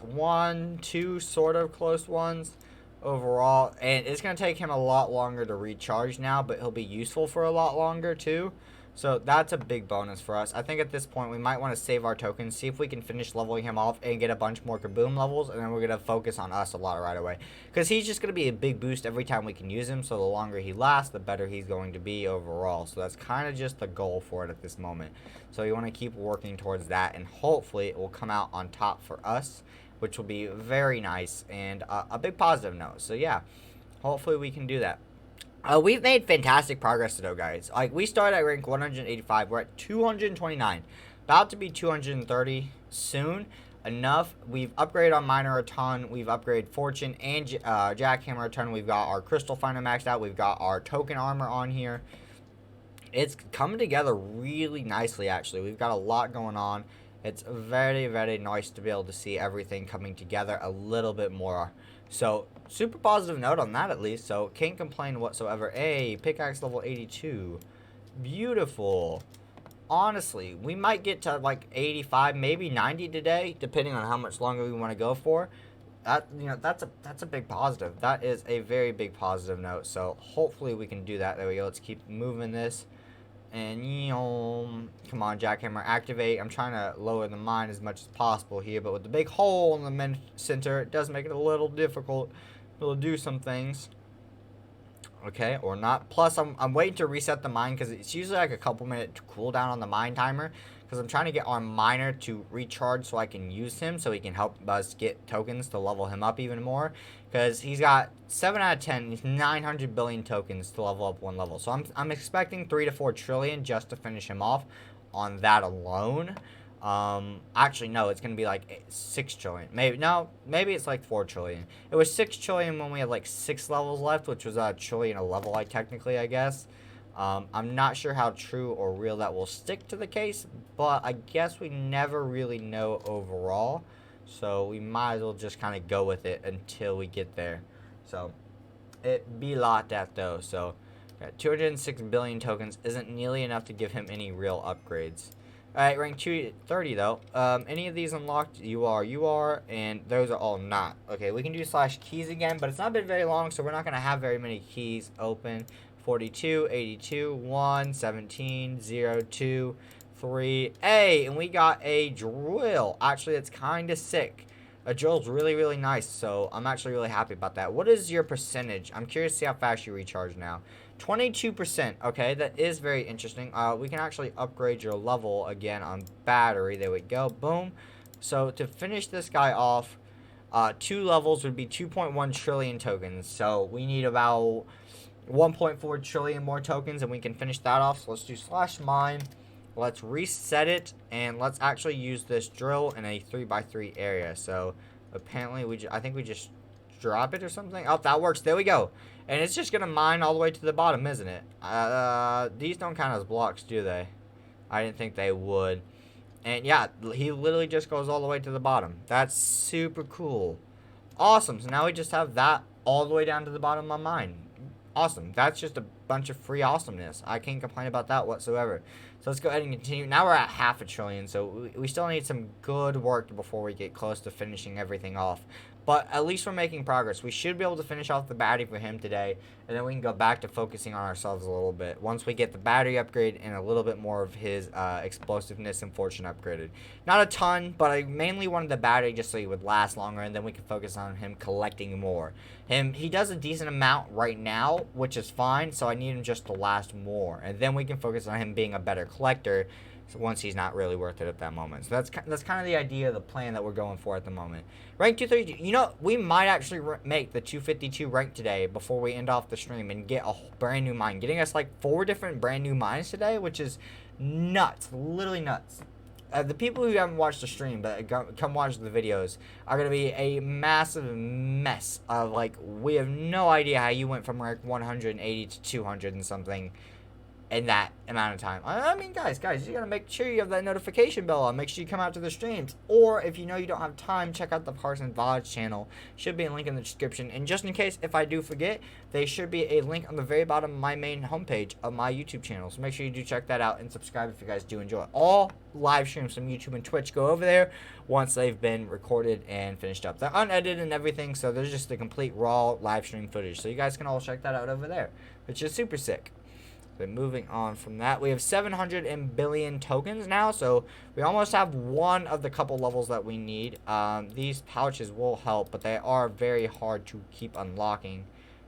1, 2 sort of close ones overall. And it's going to take him a lot longer to recharge now, but he'll be useful for a lot longer too. So that's a big bonus for us. I think at this point we might want to save our tokens, see if we can finish leveling him off and get a bunch more kaboom levels, and then we're going to focus on us a lot right away. Because he's just going to be a big boost every time we can use him, so the longer he lasts, the better he's going to be overall. So that's kind of just the goal for it at this moment. So you want to keep working towards that, and hopefully it will come out on top for us, which will be very nice and a big positive note. So yeah, hopefully we can do that. We've made fantastic progress today, guys. Like, we started at rank 185. We're at 229. About to be 230 soon. Enough. We've upgraded our miner a ton. We've upgraded fortune and jackhammer a ton. We've got our crystal finder maxed out. We've got our token armor on here. It's coming together really nicely, actually. We've got a lot going on. It's very, very nice to be able to see everything coming together a little bit more. So, super positive note on that at least. So, can't complain whatsoever. Hey, Pickaxe Level 82. Beautiful. Honestly, we might get to like 85, maybe 90 today, depending on how much longer we want to go for. That's a big positive. That is a very big positive note. So, hopefully we can do that. There we go. Let's keep moving this. And, come on, jackhammer, activate. I'm trying to lower the mine as much as possible here, but with the big hole in the center, it does make it a little difficult to do some things. Okay, or not. Plus, I'm waiting to reset the mine because it's usually like a couple minute cooldown on the mine timer, because I'm trying to get our miner to recharge so I can use him, so he can help us get tokens to level him up even more. Because he's got 7 out of 10, he's 900 billion tokens to level up 1 level. So I'm expecting 3 to 4 trillion just to finish him off on that alone. Actually, no, it's going to be like 6 trillion. Maybe it's like 4 trillion. It was 6 trillion when we had like 6 levels left, which was a trillion a level, technically, I guess. I'm not sure how true or real that will stick to the case, but I guess we never really know overall. So we might as well just kind of go with it until we get there. So it be like that though. So 206 billion tokens isn't nearly enough to give him any real upgrades. Alright, rank 230 though. Any of these unlocked? You are, and those are all not. Okay, we can do slash keys again, but it's not been very long, so we're not gonna have very many keys open. 42, 82, 1, 17, 0, 2, 3, A, and we got a drill. Actually, it's kind of sick. A drill's really, really nice, so I'm actually really happy about that. What is your percentage? I'm curious to see how fast you recharge now. 22%. Okay, that is very interesting. We can actually upgrade your level again on battery. There we go. Boom. So to finish this guy off, 2 levels would be 2.1 trillion tokens. So we need about 1.4 trillion more tokens, and we can finish that off. So let's do slash mine. Let's reset it, and let's actually use this drill in a 3x3 area. So apparently I think we just drop it or something. Oh, that works. There we go. And it's just gonna mine all the way to the bottom, isn't it? These don't count as blocks, do they? I didn't think they would. And yeah, he literally just goes all the way to the bottom. That's super cool. Awesome. So now we just have that all the way down to the bottom of my mine. Awesome. That's just a bunch of free awesomeness. I can't complain about that whatsoever. So let's go ahead and continue. Now we're at 500 billion, so we still need some good work before we get close to finishing everything off. But at least we're making progress. We should be able to finish off the battery for him today, and then we can go back to focusing on ourselves a little bit once we get the battery upgrade and a little bit more of his explosiveness and fortune upgraded. Not a ton, but I mainly wanted the battery just so he would last longer, and then we can focus on him collecting more. He does a decent amount right now, which is fine, so I need him just to last more, and then we can focus on him being a better collector once he's not really worth it at that moment. So that's kind of the idea of the plan that we're going for at the moment. Rank 232. You know, we might actually make the 252 rank today before we end off the stream and get a brand new mine. Getting us like 4 different brand new mines today, which is nuts. Literally nuts. The people who haven't watched the stream but come watch the videos are going to be a massive mess of like, we have no idea how you went from rank 180 to 200 and something in that amount of time. I mean, guys, you gotta make sure you have that notification bell on. Make sure you come out to the streams. Or if you know you don't have time, check out the CarsonVods channel. Should be a link in the description. And just in case, if I do forget, there should be a link on the very bottom of my main homepage of my YouTube channel. So make sure you do check that out and subscribe if you guys do enjoy. All live streams from YouTube and Twitch go over there once they've been recorded and finished up. They're unedited and everything, so there's just the complete raw live stream footage. So you guys can all check that out over there, which is super sick. But moving on from that, we have 700 billion tokens now, so we almost have one of the couple levels that we need. These pouches will help, but they are very hard to keep unlocking.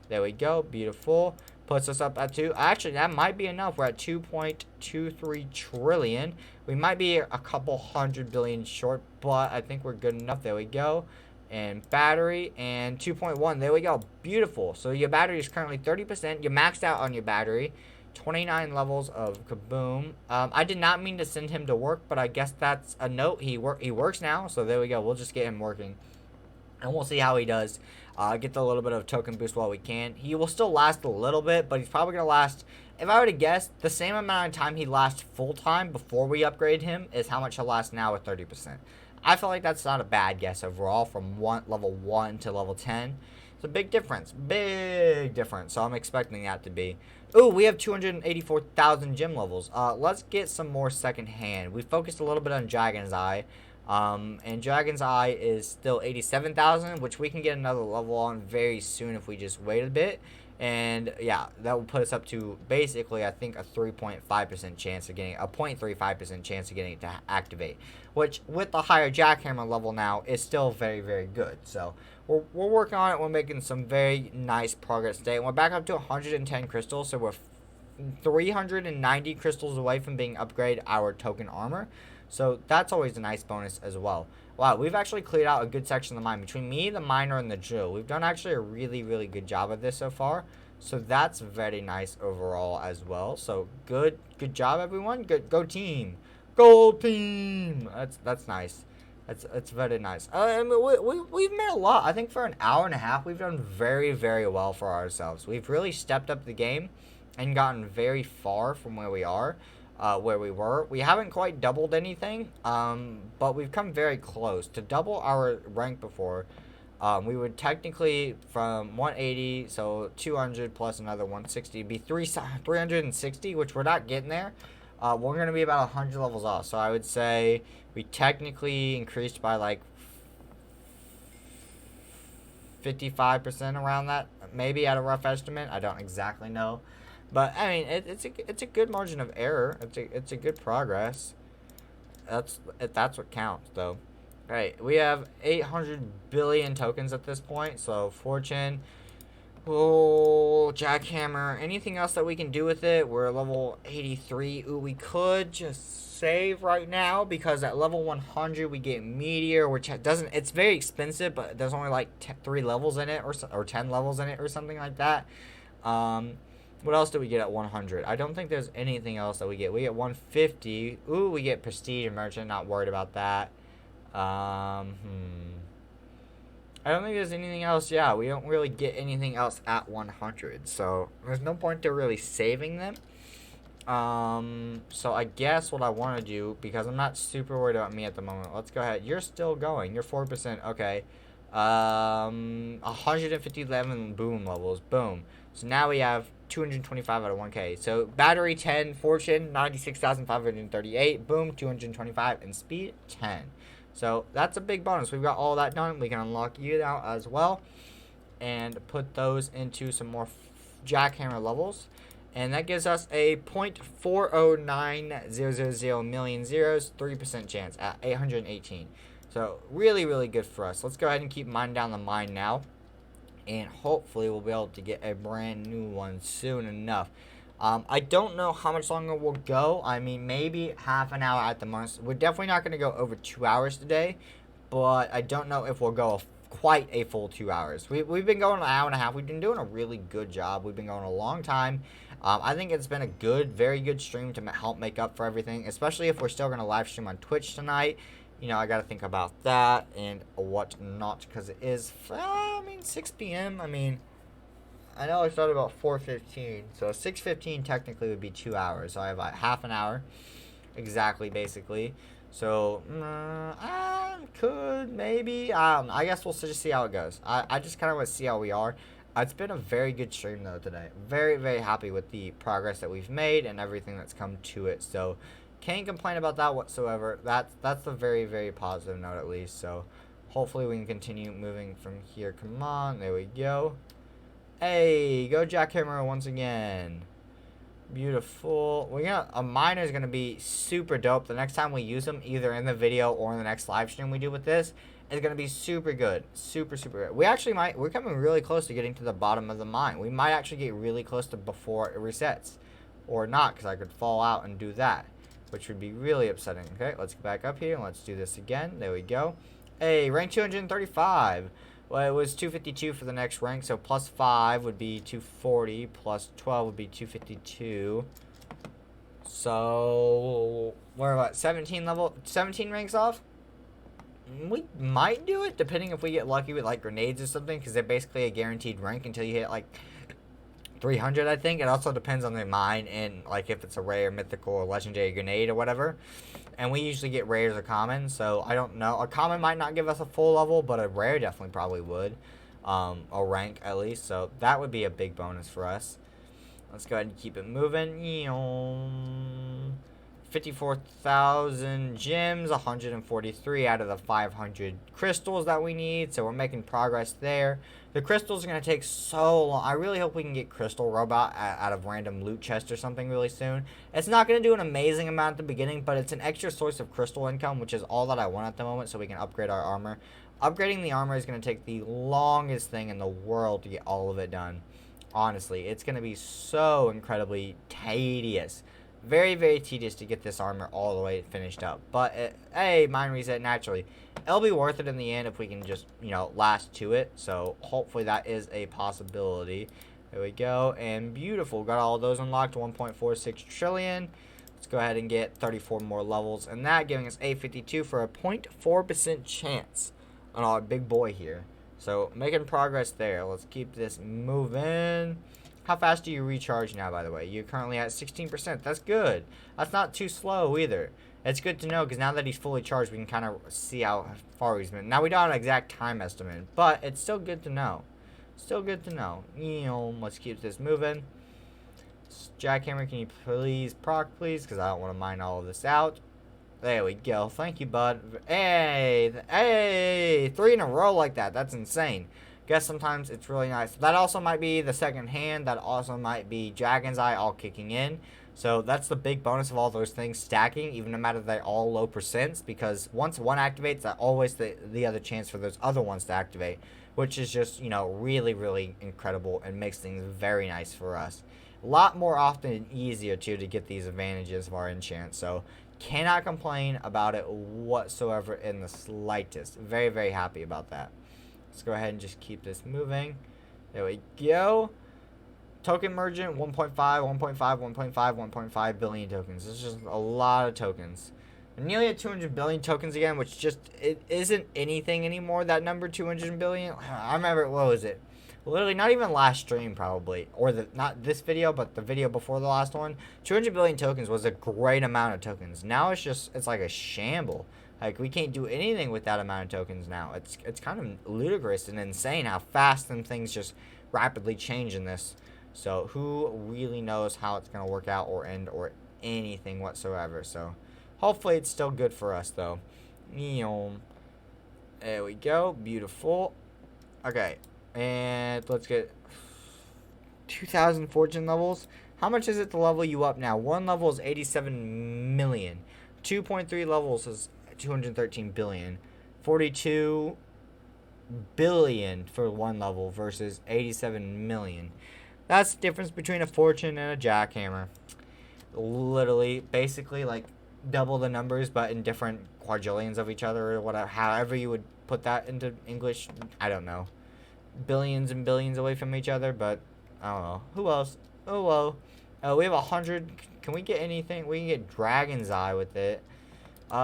There we go, beautiful. Puts us up at 2. Actually, that might be enough. We're at 2.23 trillion. We might be a couple 100 billion short, but I think we're good enough. There we go. And battery, and 2.1. There we go, beautiful. So your battery is currently 30%. You're maxed out on your battery. 29 levels of kaboom. I did not mean to send him to work, but I guess that's a note. He works now, so there we go. We'll just get him working, and we'll see how he does. Get the little bit of token boost while we can. He will still last a little bit, but he's probably gonna last, if I were to guess, the same amount of time he lasts full time before we upgrade him is how much he'll last now with 30%. I feel like that's not a bad guess overall from level 1 to level 10. It's a big difference. Big difference. So I'm expecting that to be. Ooh, we have 284,000 gym levels. Let's get some more second hand. We focused a little bit on Dragon's Eye. And Dragon's Eye is still 87,000, which we can get another level on very soon if we just wait a bit. And yeah, that will put us up to basically, I think, a 3.5% chance of getting, a 0.35% chance of getting it to activate. Which, with the higher jackhammer level now, is still very, very good. So, we're working on it. We're making some very nice progress today. And we're back up to 110 crystals, so we're 390 crystals away from being upgrade our token armor. So, that's always a nice bonus as well. Wow, we've actually cleared out a good section of the mine. Between me, the miner, and the drill, we've done actually a really, really good job of this so far. So that's very nice overall as well. So good job, everyone. Go team. Go team. That's nice. That's very nice. I mean, we've made a lot. I think for an hour and a half, we've done very, very well for ourselves. We've really stepped up the game and gotten very far from where we are. where we were. We haven't quite doubled anything, but we've come very close. To double our rank before, we would technically from 180, so 200 plus another 160, be 360, which we're not getting there. We're going to be about 100 levels off. So I would say we technically increased by like 55% around that, maybe at a rough estimate. I don't exactly know. But, I mean, it's a good margin of error. It's a good progress. That's what counts, though. All right, we have 800 billion tokens at this point. So, fortune, jackhammer, anything else that we can do with it. We're level 83. Ooh, we could just save right now because at level 100 we get meteor, which doesn't. It's very expensive, but there's only like 3 levels in it or 10 levels in it or something like that. What else do we get at 100? I don't think there's anything else that we get. We get 150. Ooh, we get prestige merchant. Not worried about that. I don't think there's anything else. Yeah, we don't really get anything else at 100. So there's no point to really saving them. So I guess what I want to do, because I'm not super worried about me at the moment. Let's go ahead. You're still going. You're 4%. Okay. 157 boom levels. Boom. So now we have 225 out of 1K. So battery 10, fortune 96,538, boom 225, and speed 10. So that's a big bonus. We've got all that done. We can unlock you now as well, and put those into some more jackhammer levels, and that gives us a 0.409000 million zeros, 3% chance at 818. So really, really good for us. Let's go ahead and keep mining down the mine now. And hopefully we'll be able to get a brand new one soon enough. I don't know how much longer we'll go. I mean, maybe half an hour at the most. We're definitely not going to go over 2 hours today. But I don't know if we'll go quite a full 2 hours. We've been going an hour and a half. We've been doing a really good job. We've been going a long time. I think it's been a very good stream to help make up for everything. Especially if we're still going to live stream on Twitch tonight. You know, I got to think about that and whatnot, because it is, 6 p.m. I mean, I know I started about 4:15, so 6:15 technically would be 2 hours. So I have like half an hour, exactly, basically. So, could, maybe, I guess we'll just see how it goes. I just kind of want to see how we are. It's been a very good stream, though, today. Very happy with the progress that we've made and everything that's come to it, so can't complain about that whatsoever. That's a very positive note, at least. So hopefully we can continue moving from here. Come on, there we go. Hey, go jackhammer once again. Beautiful. A miner is gonna be super dope. The next time we use them, either in the video or in the next live stream we do with this, is gonna be super good. Super good. We're coming really close to getting to the bottom of the mine. We might actually get really close to before it resets, or not, because I could fall out and do that, which would be really upsetting. Okay, let's go back up here and let's do this again. There we go. Hey, rank 235. Well, it was 252 for the next rank, so plus 5 would be 240, plus 12 would be 252. So we're about 17 ranks off. We might do it, depending if we get lucky with like grenades or something, because they're basically a guaranteed rank until you hit like 300, I think. It also depends on the mine and like if it's a rare, mythical, or legendary grenade or whatever. And we usually get rares or common, so I don't know. A common might not give us a full level, but a rare definitely probably would. A rank at least, so that would be a big bonus for us. Let's go ahead and keep it moving. 54,000 gems, 143 out of the 500 crystals that we need, so we're making progress there. The crystals are going to take so long. I really hope we can get crystal robot out of random loot chest or something really soon. It's not going to do an amazing amount at the beginning, but it's an extra source of crystal income, which is all that I want at the moment, so we can upgrade our armor. Upgrading the armor is going to take the longest thing in the world to get all of it done. Honestly, it's going to be so incredibly tedious. Very tedious to get this armor all the way finished up. But, hey, mine reset naturally. It'll be worth it in the end if we can just, last to it. So, hopefully that is a possibility. There we go. And beautiful. Got all those unlocked. 1.46 trillion. Let's go ahead and get 34 more levels. And that giving us 852 for a 0.4% chance on our big boy here. So, making progress there. Let's keep this moving. How fast do you recharge now, by the way? You're currently at 16%. That's good. That's not too slow either. It's good to know because now that he's fully charged, we can kind of see how far he's been. Now, we don't have an exact time estimate, but it's still good to know. Still good to know. Let's keep this moving. Jackhammer, can you please proc, please? Because I don't want to mine all of this out. There we go. Thank you, bud. Hey, 3 in a row like that. That's insane. Guess sometimes it's really nice. That also might be the second hand. That also might be Dragon's Eye all kicking in. So that's the big bonus of all those things stacking, even no matter they're all low percents, because once one activates, that always the other chance for those other ones to activate, which is just, really, really incredible and makes things very nice for us. A lot more often and easier, too, to get these advantages of our enchant. So cannot complain about it whatsoever in the slightest. Very, very happy about that. Let's go ahead and just keep this moving. There we go. Token merchant, 1.5, 1.5, 1.5, 1.5 billion tokens. This is just a lot of tokens. And nearly at 200 billion tokens again, which just, it isn't anything anymore, that number, 200 billion. I remember, what was it? Literally, not even last stream, probably. Or not this video, but the video before the last one. 200 billion tokens was a great amount of tokens. Now it's like a shamble. Like, we can't do anything with that amount of tokens now. It's kind of ludicrous and insane how fast them things just rapidly change in this. So, who really knows how it's going to work out or end or anything whatsoever. So, hopefully it's still good for us, though. There we go. Beautiful. Okay. And let's get 2,000 fortune levels. How much is it to level you up now? One level is 87 million. 2.3 levels is 213 billion. 42 billion for one level versus 87 million. That's the difference between a fortune and a jackhammer. Literally, basically, like double the numbers, but in different quadrillions of each other, or whatever. However you would put that into English, I don't know. Billions and billions away from each other, but I don't know. Who else? Oh, well. We have 100. Can we get anything? We can get Dragon's Eye with it. Do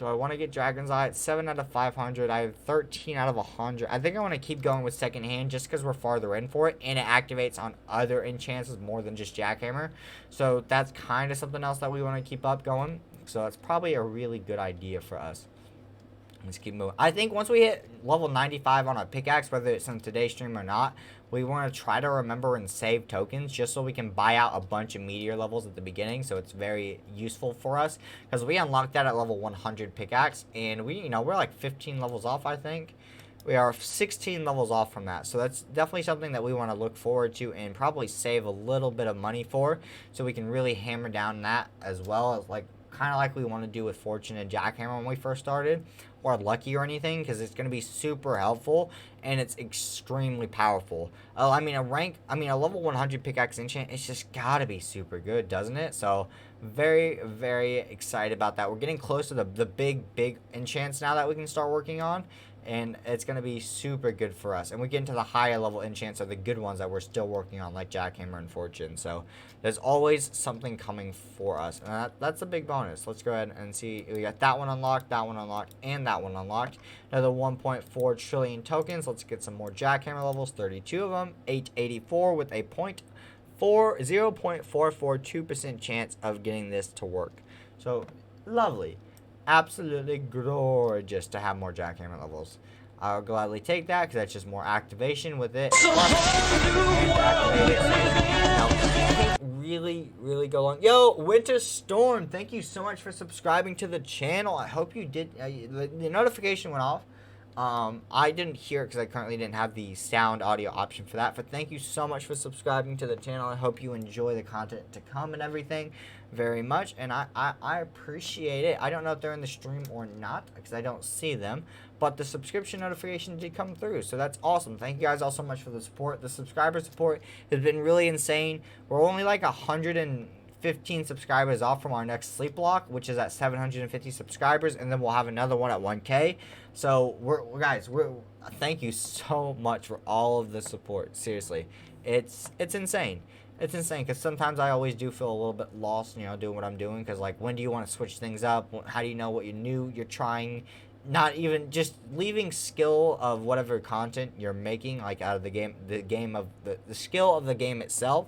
I want to get Dragon's Eye? It's 7 out of 500. I have 13 out of 100. I think I want to keep going with second hand just because we're farther in for it, and it activates on other enchants more than just Jackhammer. So that's kind of something else that we want to keep up going. So that's probably a really good idea for us. Let's keep moving. I think once we hit level 95 on a pickaxe, whether it's in today's stream or not, we want to try to remember and save tokens just so we can buy out a bunch of meteor levels at the beginning. So it's very useful for us because we unlocked that at level 100 pickaxe, and we're like 15 levels off, I think. We are 16 levels off from that. So that's definitely something that we want to look forward to and probably save a little bit of money for, so we can really hammer down that as well as kind of like we want to do with Fortune and Jackhammer when we first started, or Lucky or anything, because it's going to be super helpful and it's extremely powerful. I mean, a level 100 pickaxe enchant, it's just got to be super good, doesn't it? So very, very excited about that. We're getting close to the big enchants now that we can start working on, and it's going to be super good for us. And we get into the higher level enchants are the good ones that we're still working on, like Jackhammer and Fortune. So there's always something coming for us, and that's a big bonus. Let's go ahead and see. We got that one unlocked, and that one unlocked. Another 1.4 trillion tokens. Let's get some more Jackhammer levels, 32 of them, 884 with a 0.442% chance of getting this to work. So lovely. Absolutely gorgeous to have more Jackhammer levels. I'll gladly take that because that's just more activation with it. Really go long. Yo, Winter Storm, thank you so much for subscribing to the channel. I hope you did. The notification went off. I didn't hear it because I currently didn't have the sound audio option for that. But thank you so much for subscribing to the channel. I hope you enjoy the content to come and everything very much, and I appreciate it. I don't know if they're in the stream or not because I don't see them, but the subscription notification did come through, so that's awesome. Thank you guys all so much for the support. The subscriber support has been really insane. We're only like 115 subscribers off from our next sleep block, which is at 750 subscribers, and then we'll have another one at 1K. So guys, thank you so much for all of the support. Seriously, it's insane. It's insane because sometimes I always do feel a little bit lost, doing what I'm doing, because when do you want to switch things up? How do you know what you're trying? not even just leaving skill of whatever content you're making, like out of the game of the skill of the game itself,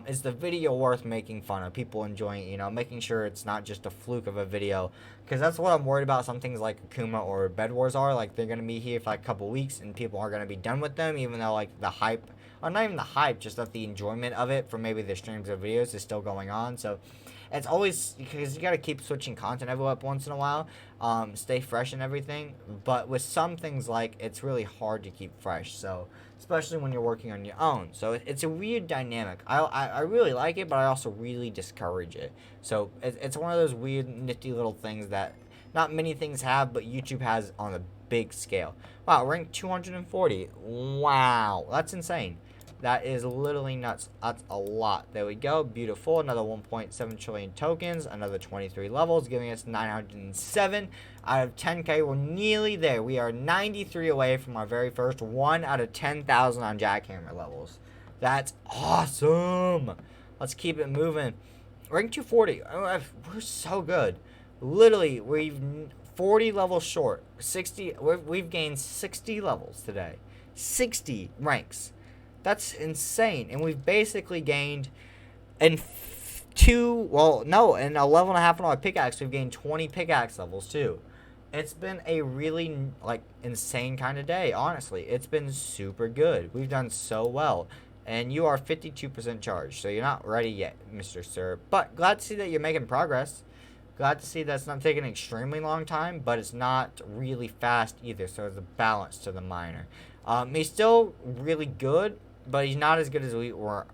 is the video worth making fun of, people enjoying it, making sure it's not just a fluke of a video, because that's what I'm worried about. Some things like Akuma or Bed Wars are, like, they're going to be here for like a couple weeks and people are going to be done with them, even though like the hype, or not even the hype, just that the enjoyment of it from maybe the streams or videos is still going on. So it's always, because you got to keep switching content every once in a while, stay fresh and everything. But with some things, like, it's really hard to keep fresh, so especially when you're working on your own. So it's a weird dynamic. I really like it, but I also really discourage it. So it's one of those weird, nifty little things that not many things have, but YouTube has on a big scale. Wow, rank 240. Wow, that's insane. That is literally nuts. That's a lot. There we go. Beautiful. Another 1.7 trillion tokens. Another 23 levels, giving us 907 out of 10K. We're nearly there. We are 93 away from our very first 1 out of 10,000 on jackhammer levels. That's awesome. Let's keep it moving. Rank 240. We're so good. Literally, we've 40 levels short. 60. We've gained 60 levels today. 60 ranks. That's insane. And we've basically gained in 11 and a half on our pickaxe, we've gained 20 pickaxe levels too. It's been a really, like, insane kind of day, honestly. It's been super good. We've done so well. And you are 52% charged, so you're not ready yet, Mr. Sir. But glad to see that you're making progress. Glad to see that's not taking an extremely long time, but it's not really fast either, so there's a balance to the miner. He's still really good, but he's not as good as we were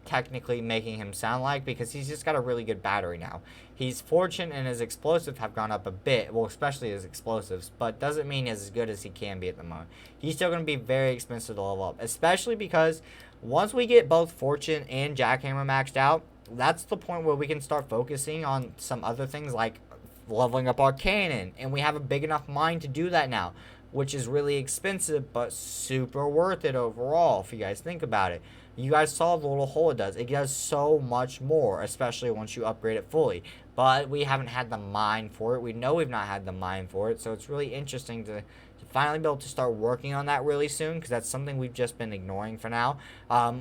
technically making him sound like, because he's just got a really good battery now. His fortune and his explosive have gone up a bit, well, especially his explosives, but doesn't mean he's as good as he can be at the moment. He's still going to be very expensive to level up, especially because once we get both fortune and jackhammer maxed out, that's the point where we can start focusing on some other things like leveling up our cannon, and we have a big enough mine to do that now, which is really expensive but super worth it overall if you guys think about it. You guys saw the little hole it does. It does so much more, especially once you upgrade it fully. But we haven't had the mine for it. We know we've not had the mine for it, so it's really interesting to finally be able to start working on that really soon, because that's something we've just been ignoring for now.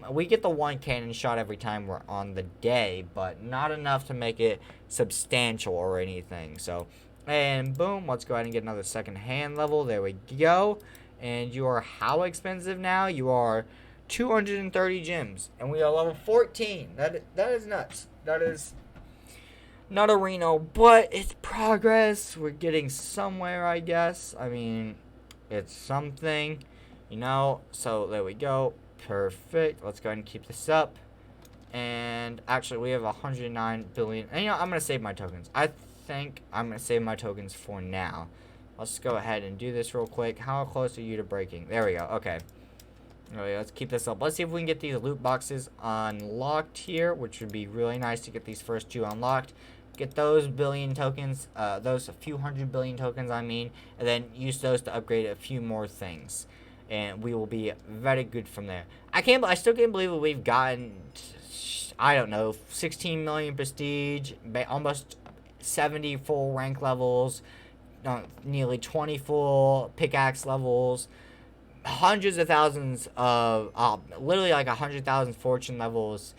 We get the one cannon shot every time we're on the day, but not enough to make it substantial or anything. So, and boom, let's go ahead and get another second hand level. There we go. And you are how expensive now? You are 230 gems, and we are level 14. That is nuts. That is not a Reno, but it's progress. We're getting somewhere, I guess. I mean, it's something, so there we go. Perfect. Let's go ahead and keep this up. And actually, we have 109 billion. And I'm gonna save my tokens. I think I'm gonna save my tokens for now. Let's go ahead and do this real quick. How close are you to breaking? There we go. Okay. Alright, let's keep this up. Let's see if we can get these loot boxes unlocked here, which would be really nice to get these first two unlocked. Get those billion tokens, those few hundred billion tokens, I mean, and then use those to upgrade a few more things. And we will be very good from there. I still can't believe that we've gotten, I don't know, 16 million prestige, almost 70 full rank levels, nearly 20 full pickaxe levels, hundreds of thousands of, literally like 100,000 fortune levels,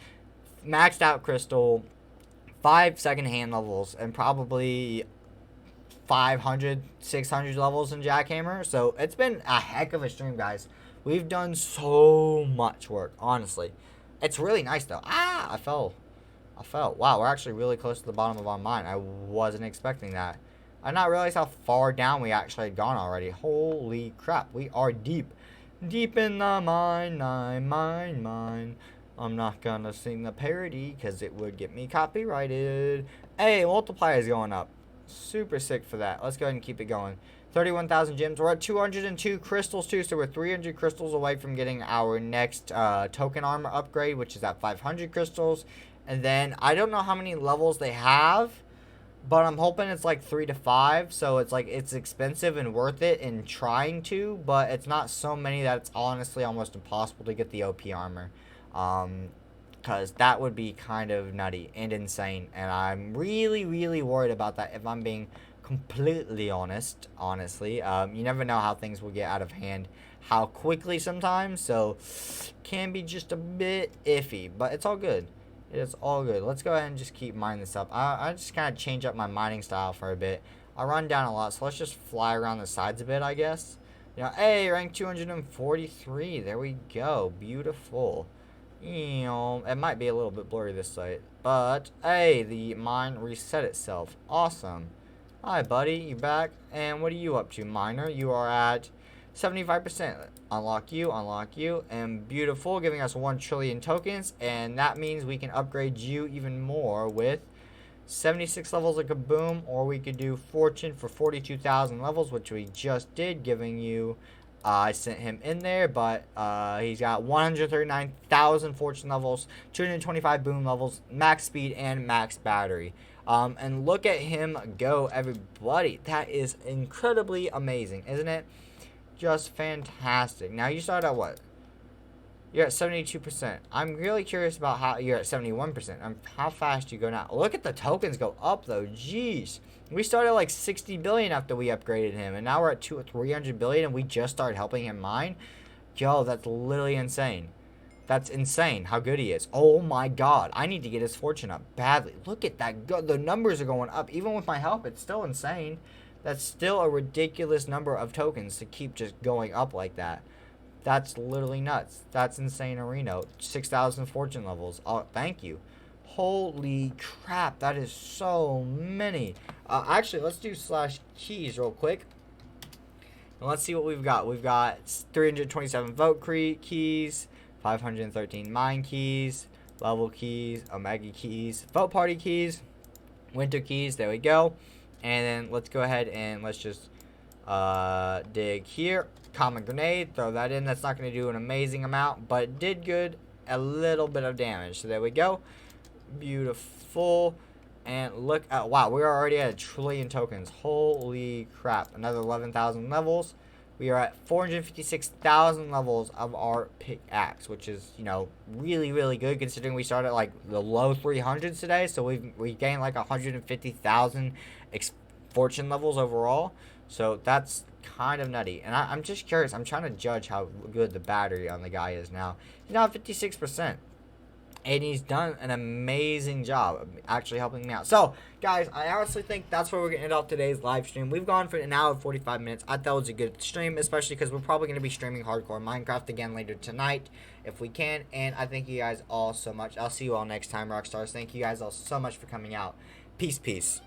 maxed out crystal, 5 second-hand levels, and probably 500, 600 levels in jackhammer. So it's been a heck of a stream, guys. We've done so much work, honestly. It's really nice, though. I fell. Wow, we're actually really close to the bottom of our mine. I wasn't expecting that. I did not realize how far down we actually had gone already. Holy crap, we are deep. Deep in the mine, mine. I'm not gonna sing the parody because it would get me copyrighted. Hey, multiplier is going up. Super sick for that. Let's go ahead and keep it going. 31,000 gems. We're at 202 crystals too, so we're 300 crystals away from getting our next token armor upgrade, which is at 500 crystals. And then I don't know how many levels they have, but I'm hoping it's like 3 to 5. So it's like it's expensive and worth it in trying to, but it's not so many that it's honestly almost impossible to get the OP armor. Because that would be kind of nutty and insane, and I'm really worried about that, if I'm being completely honestly. You never know how things will get out of hand, how quickly sometimes, so can be just a bit iffy, but it's all good. It's all good. Let's go ahead and just keep mining this up. I just kind of change up my mining style for a bit. I run down a lot, so let's just fly around the sides a bit, I guess. You know, hey, rank 243. There we go. Beautiful. You know, it might be a little bit blurry this site, but hey, the mine reset itself. Awesome. Hi, buddy. You back? And what are you up to, miner? You are at 75%. Unlock you, and beautiful, giving us 1 trillion tokens, and that means we can upgrade you even more with 76 levels of Kaboom, or we could do Fortune for 42,000 levels, which we just did, giving you, I sent him in there, but he's got 139,000 Fortune levels, 225 Boom levels, max speed, and max battery. And look at him go, everybody. That is incredibly amazing, isn't it? Just fantastic. Now you start at what? You're at 72%. I'm really curious about how you're at 71%. How fast you go now. Look at the tokens go up though. Jeez. We started like 60 billion after we upgraded him, and now we're at 300 billion, and we just started helping him mine. Yo, that's literally insane. That's insane how good he is. Oh my god. I need to get his fortune up badly. Look at that. The numbers are going up. Even with my help, it's still insane. That's still a ridiculous number of tokens to keep just going up like that. That's literally nuts. That's insane, Areno. 6,000 fortune levels. Oh, thank you. Holy crap. That is so many. Actually, let's do /keys real quick. And let's see what we've got. We've got 327 vote keys, 513 mine keys, level keys, omega keys, vote party keys, winter keys. There we go. And then let's go ahead and let's just dig here. Common grenade, throw that in. That's not going to do an amazing amount, but it did good, a little bit of damage. So there we go. Beautiful. And look at, wow, we're already at 1 trillion tokens. Holy crap. Another 11,000 levels. We are at 456,000 levels of our pickaxe, which is, you know, really, really good considering we started at like the low 300s today. So we gained like 150,000 fortune levels overall. So that's kind of nutty. And I'm just curious. I'm trying to judge how good the battery on the guy is now. He's now at 56%. And he's done an amazing job of actually helping me out. So, guys, I honestly think that's where we're going to end off today's live stream. We've gone for an hour and 45 minutes. I thought it was a good stream, especially because we're probably going to be streaming hardcore Minecraft again later tonight if we can. And I thank you guys all so much. I'll see you all next time, Rockstars. Thank you guys all so much for coming out. Peace, peace.